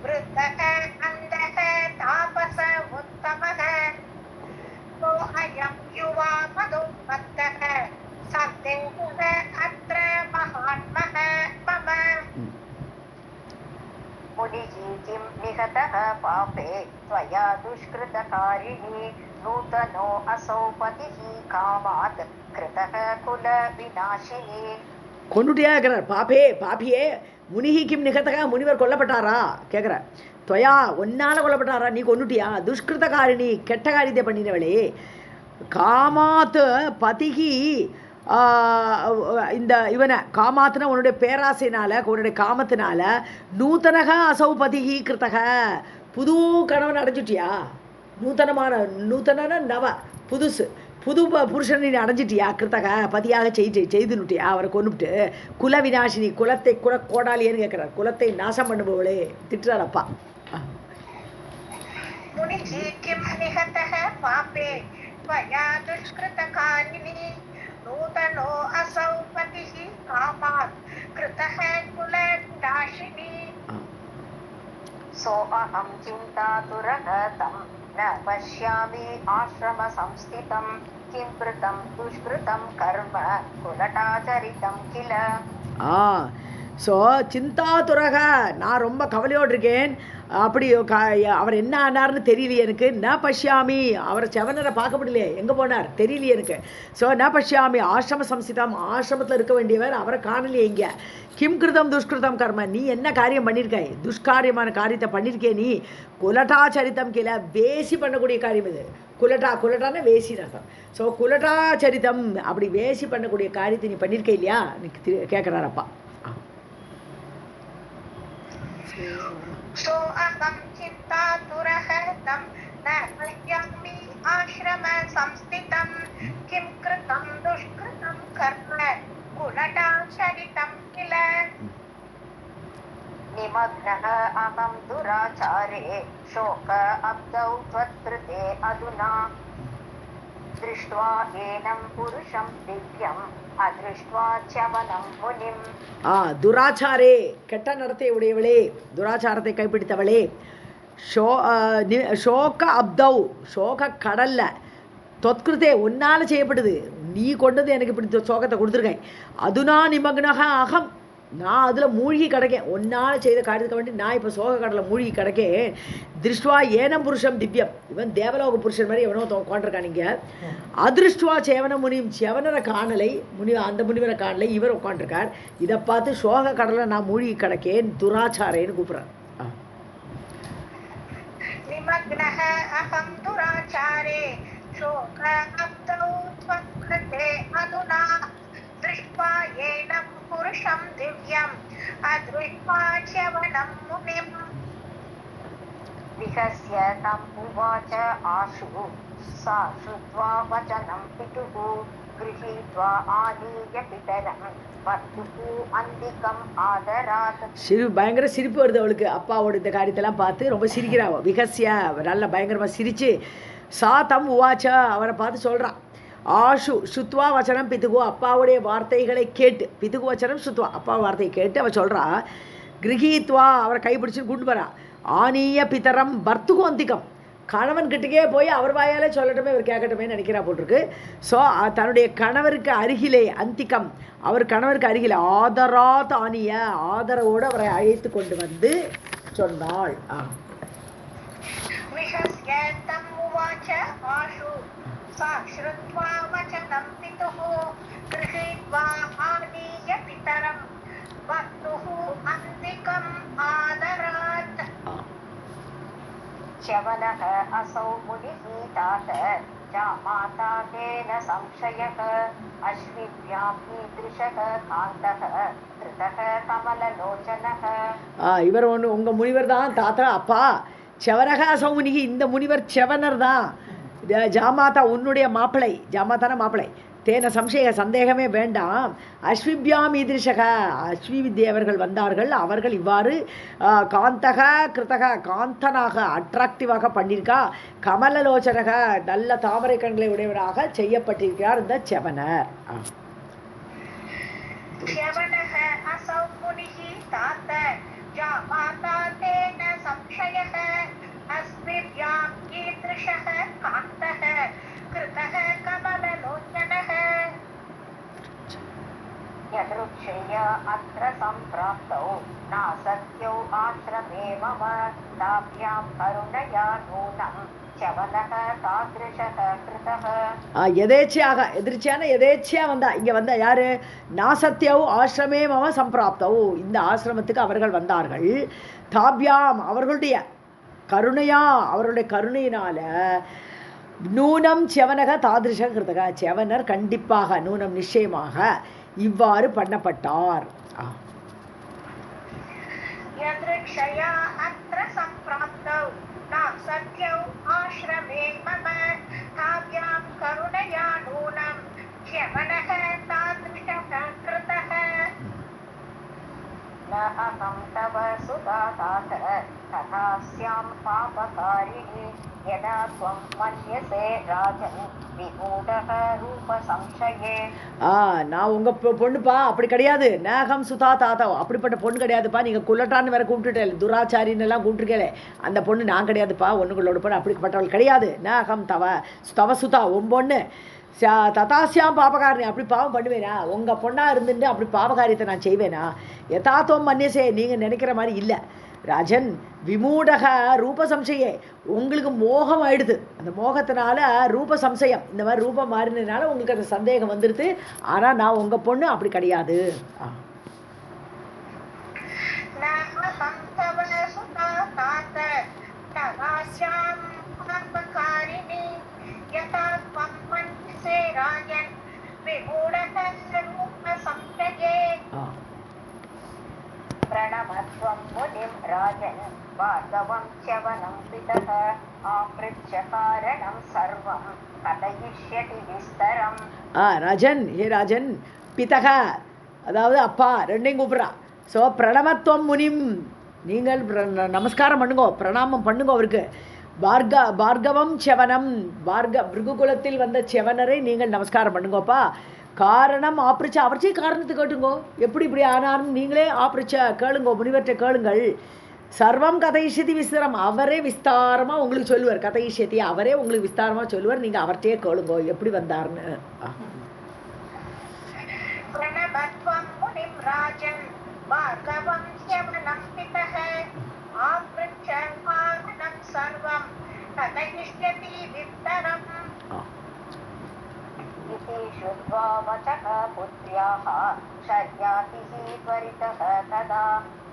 वृद्धः अन्धः तापस उत्तमः को अयं युवा मदोन्मत्तः सन्देहः अत्र महात्मः मम मुनिः किं निहतः पापे त्वया दुष्कृतकारिणी नूतनो असौ पतिः कामात् कृतः कुलविनाशिनी கொண்டுட்டியா கேட்குறார் பாப்பியே முனிகி கிம் நிகத்தக முனிவர் கொல்லப்பட்டாரா கேட்குறார் துவயா ஒன்னால் கொல்லப்பட்டாரா நீ கொண்டுட்டியா துஷ்கிருதகாரிணி கெட்ட காரியத்தை பண்ணினவளே காமாத்து பதிகி இந்த இவனை காமாத்துனா உன்னுடைய பேராசைனால உன்னுடைய காமத்தினால நூத்தனக அசௌ பதிகி கிருத்தக புது கணவன் அடைஞ்சிட்டியா நூத்தன நவ புதுசு புது புருஷனை நீ அடைஞ்சிட்டியா கிருத்தக பதியாக செய்துனுட்டியா அவரை கொண்டுவிட்டு குல விநாசினி குலத்தை கோடாலியன்னு கேட்குறார் குலத்தை நாசம் பண்ணுபவளே திட்டுறார் அப்பா त्वया दुष्कृतकारिणी नूतनो असौ पतिः कामात् कृतः कुलविनाशिनी सोऽहं चिन्तातुरः तं न पश्यामि आश्रमसंस्थितं किं कृतं दुष्कृतं कर्म कुलटाचरितं किल ஸோ சிந்தாதுரக நான் ரொம்ப கவலையோடு இருக்கேன் அப்படி அவர் என்ன ஆனார்னு தெரியலையே எனக்கு ந பஷ்யாமி அவரை செவனரை பார்க்க முடியலையே எங்கே போனார் தெரியலையே எனக்கு ஸோ ந பஷ்யாமி ஆசிரம சம்ஸ்திதம் ஆசிரமத்தில் இருக்க வேண்டியவர் அவரை காணலையே இங்கே கிம் கிருதம் துஷ்கிருதம் கர்ம நீ என்ன காரியம் பண்ணியிருக்க துஷ்காரியமான காரியத்தை பண்ணியிருக்கே நீ குலட்டாச்சரித்தம் கீழே வேசி பண்ணக்கூடிய காரியம் இது குலட்டான வேசின்னு அர்த்தம் ஸோ குலட்டாச்சரித்தம் அப்படி வேசி பண்ணக்கூடிய காரியத்தை நீ பண்ணியிருக்க இல்லையா கேட்குறாரப்பா सोऽहं चिन्तातुरः तं न पश्यामि आश्रमसंस्थितं किं कृतं दुष्कृतं कर्म कुलटाचरितं किल निमग्नः अहं दुराचारे शोक अब्दौ त्वत्कृते अधुना दृष्ट्वा एनं पुरुषं दिव्यम् अदृष्ट्वा च्यवनं मुनिम् துராச்சாரே, கெட்ட நடத்தை உடையவளே, துராச்சாரத்தை கைப்பிடித்தவளே, ஷோக அப்தௌ, ஷோக கடல்ல, தொத்கிருத்தே உன்னால் செய்யப்படுது, நீ கொண்டது எனக்கு இப்படி சோகத்தை கொடுத்துருக்கேன், அதுனா நிமக்னக அகம், நான் அதில் மூழ்கி கிடக்கேன், ஒன்னால் செய்த காரியத்துக்கு வேண்டி நான் இப்போ சோக கடலில் மூழ்கி கிடக்கேன். திருஷ்டுவா ஏனம் புருஷம் திவ்யம், இவன் தேவலோக புருஷன் மாதிரி எவனோ உட்காண்டிருக்கானிங்க. அதிருஷ்டுவா சேவன முனியும், செவனரை காணலை, அந்த முனிவரை காணலை, இவர் உட்காண்டிருக்கார். இதை பார்த்து சோக கடலில் நான் மூழ்கி கிடக்கேன், துராச்சாரேன்னு கூப்பிட்றார். निमग्नः अहं दुराचारे शोक अब्दौ त्वत्कृते अधुना दृष्ट्वा येनं पुरुषं दिव्यम् अदृष्ट्वा च्यवनं मुनिम् विहस्य तम् उवाच आशु सा श्रुत्वा वचनं पितुः गृहीत्वा आनीय पितरं பயங்கர சிரிப்பு வருது அவளுக்கு. அப்பாவோட இந்த காரியத்தெல்லாம் பார்த்து ரொம்ப சிரிக்கிறா. விகசியா நல்ல பயங்கரமாக சிரிச்சு, சா தம் உவாச்சா, அவரை பார்த்து சொல்கிறான், ஆஷு சுத்வா வச்சனம் பித்துகு, அப்பாவுடைய வார்த்தைகளை கேட்டு, பித்துகு வச்சனம் சுத்வா, அப்பா வார்த்தையை கேட்டு அவள் சொல்கிறா, கிரகித்வா அவரை கைப்பிடிச்சு குண்டு வரா, ஆனிய பித்தரம் பர்த்துகு அந்திகம், கணவன் கிட்டக்கே போய் அவர் வாயாலே சொல்லட்டுமே, இவர் கேட்கட்டுமே நினைக்கிறா போட்டிருக்கு. ஸோ தன்னுடைய கணவருக்கு அருகிலே, அந்திகம் அவர் கணவருக்கு அருகிலே, ஆதராத் ஆனிய, ஆதரவோடு அவரை அழைத்து கொண்டு வந்து சொன்னாள். च्यवनः असौ मुनिः तात जामाता तेन संशयः अश्विभ्यां कीदृशः कान्तः कृतः कमललोचनः. இவர் ஒன்று உங்கள் முனிவர் தான் தாத்தா, அப்பா. செவனக அசௌ முனிகி, இந்த முனிவர் செவனர் தான். ஜாமாதா உன்னுடைய மாப்பிளை, ஜாமாதான மாப்பிளை. தேன சம்சய சந்தேகமே வேண்டாம். அஸ்விபியாம் ஈதிருஷக, அஸ்வி தேவர்கள் வந்தார்கள், அவர்கள் இவ்வாறு காந்தக கிருத்தக, காந்தனாக அட்ராக்டிவாக பண்ணியிருக்கா, கமலலோச்சனக நல்ல தாமரை கண்களை உடையவராக செய்யப்பட்டிருக்கிறார் இந்த செவனர். यदृच्छया अत्र सम्प्राप्तौ नासत्यौ आश्रमे मम ताभ्यां करुणया नूनं च्यवनः तादृशः कृतः. எதேச்சையாக, எதிர்ச்சியான எதேச்சையா வந்தா, இங்க வந்தா யாரு, நாசத்யவ் ஆசிரமே மம சம்பிராப்தவ், இந்த ஆசிரமத்துக்கு அவர்கள் வந்தார்கள். தாபியாம் அவர்களுடைய கருணையா, அவருடைய கருணையினால, நூனம் செவனக தாதிருஷ கிருதக, செவனர் கண்டிப்பாக, நூனம் நிச்சயமாக இவ்வாறு பண்ணப்பட்டார். न अहं तव सुता तात तथास्यां पापकारिणी यदा त्वं मन्यसे राजन् विमूढः रूपसंशये. நான் உங்க பொண்ணுப்பா, அப்படி கிடையாது. நாகம் சுதா தாத்தா, அப்படிப்பட்ட பொண்ணு கிடையாதுப்பா. நீங்க குள்ளட்டான்னு வேற கூப்பிட்டுட்டே, துராச்சாரின்னு எல்லாம் கூப்பிட்டுருக்கே, அந்த பொண்ணு நான் கிடையாதுப்பா, ஒண்ணுங்களோட பொண்ணு அப்படிப்பட்டவள் கிடையாது. நாகம் தவ சுதா, உன் பொண்ணு ததாசியாம் பாபகாரணி, அப்படி பாவம் பண்ணுவேனா, உங்கள் பொண்ணாக இருந்துட்டு அப்படி பாவகாரியத்தை நான் செய்வேனா, யதாத்துவம் மன்னியசே, நீங்கள் நினைக்கிற மாதிரி இல்லை ராஜன். விமூடக ரூப சம்சயே, உங்களுக்கு மோகம் ஆயிடுது, அந்த மோகத்தினால ரூப சம்சயம், இந்த மாதிரி ரூபம் மாறினதுனால உங்களுக்கு அந்த சந்தேகம் வந்துடுது. ஆனால் நான் உங்கள் பொண்ணு அப்படி கிடையாது. प्रणमत्वं मुनिं राजन् वासवं च्यवनं पितः आपृच्छ कारणं सर्वं कथयिष्यति विस्तरम्. ராஜன், ஹே ராஜன், பிதக அதாவது அப்பா ரெண்டையும் கூப்பிட்றா. ஸோ பிரணமத்துவம் முனிம், நீங்கள் நமஸ்காரம் பண்ணுங்கோ, பிரணாமம் பண்ணுங்கோ அவருக்கு. பார்கவம் செவனம் பிருகுகுலத்தில் வந்த செவனரை நீங்கள் நமஸ்காரம் பண்ணுங்கப்பா. காரணம் ஆப்பிரிச்ச அவர்ச்சே காரணத்தை கேட்டுங்கோ, எப்படி இப்படி ஆனாலும் நீங்களே ஆப்பிரிச்ச கேளுங்கோ, முனிவற்றை கேளுங்கள். சர்வம் கதைஷதி விஸ்தரம், அவரே விஸ்தாரமாக உங்களுக்கு சொல்லுவார். கதைஷதி அவரே உங்களுக்கு விஸ்தாரமாக சொல்லுவார், நீங்கள் அவர்கிட்டயே கேளுங்கோ எப்படி வந்தார்னு. श्रुत्वा वचः पुत्र्याः शर्यातिः त्वरितः तदा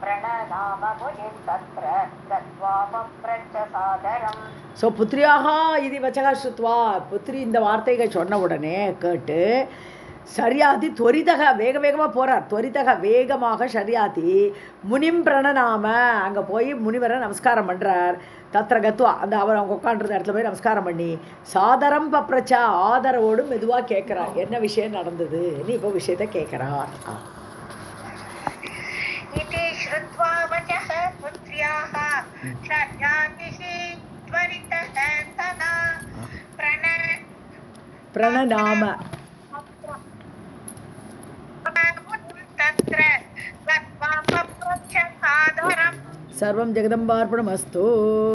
प्रणनाम मुनिं तत्र गत्वा पप्रच्छ सादरम्. ஸோ புத்திரியாக இது வச்சகா ஸ்ருத்வா, புத்திரி இந்த வார்த்தைகள் சொன்ன உடனே கேட்டு சரியாதி துவரிதக வேக வேகமாக போகிறார். துவரிதக வேகமாக சரியாதி முனிம் பிரணநாம அங்கே போய் முனிவரை நமஸ்காரம் பண்ணுறார். தத்திர கத்துவா அந்த அவர் அவங்க உட்காண்டிருந்த இடத்துல போய் நமஸ்காரம் பண்ணி சாதரம் பப்ரச்சா ஆதரவோடு மெதுவாக கேட்குறார் என்ன விஷயம் நடந்தது, நீ இப்போ விஷயத்தை கேட்குறார். பிரணநாம சர்வம் ஜெகதம்பார்ப்பணமஸ்து.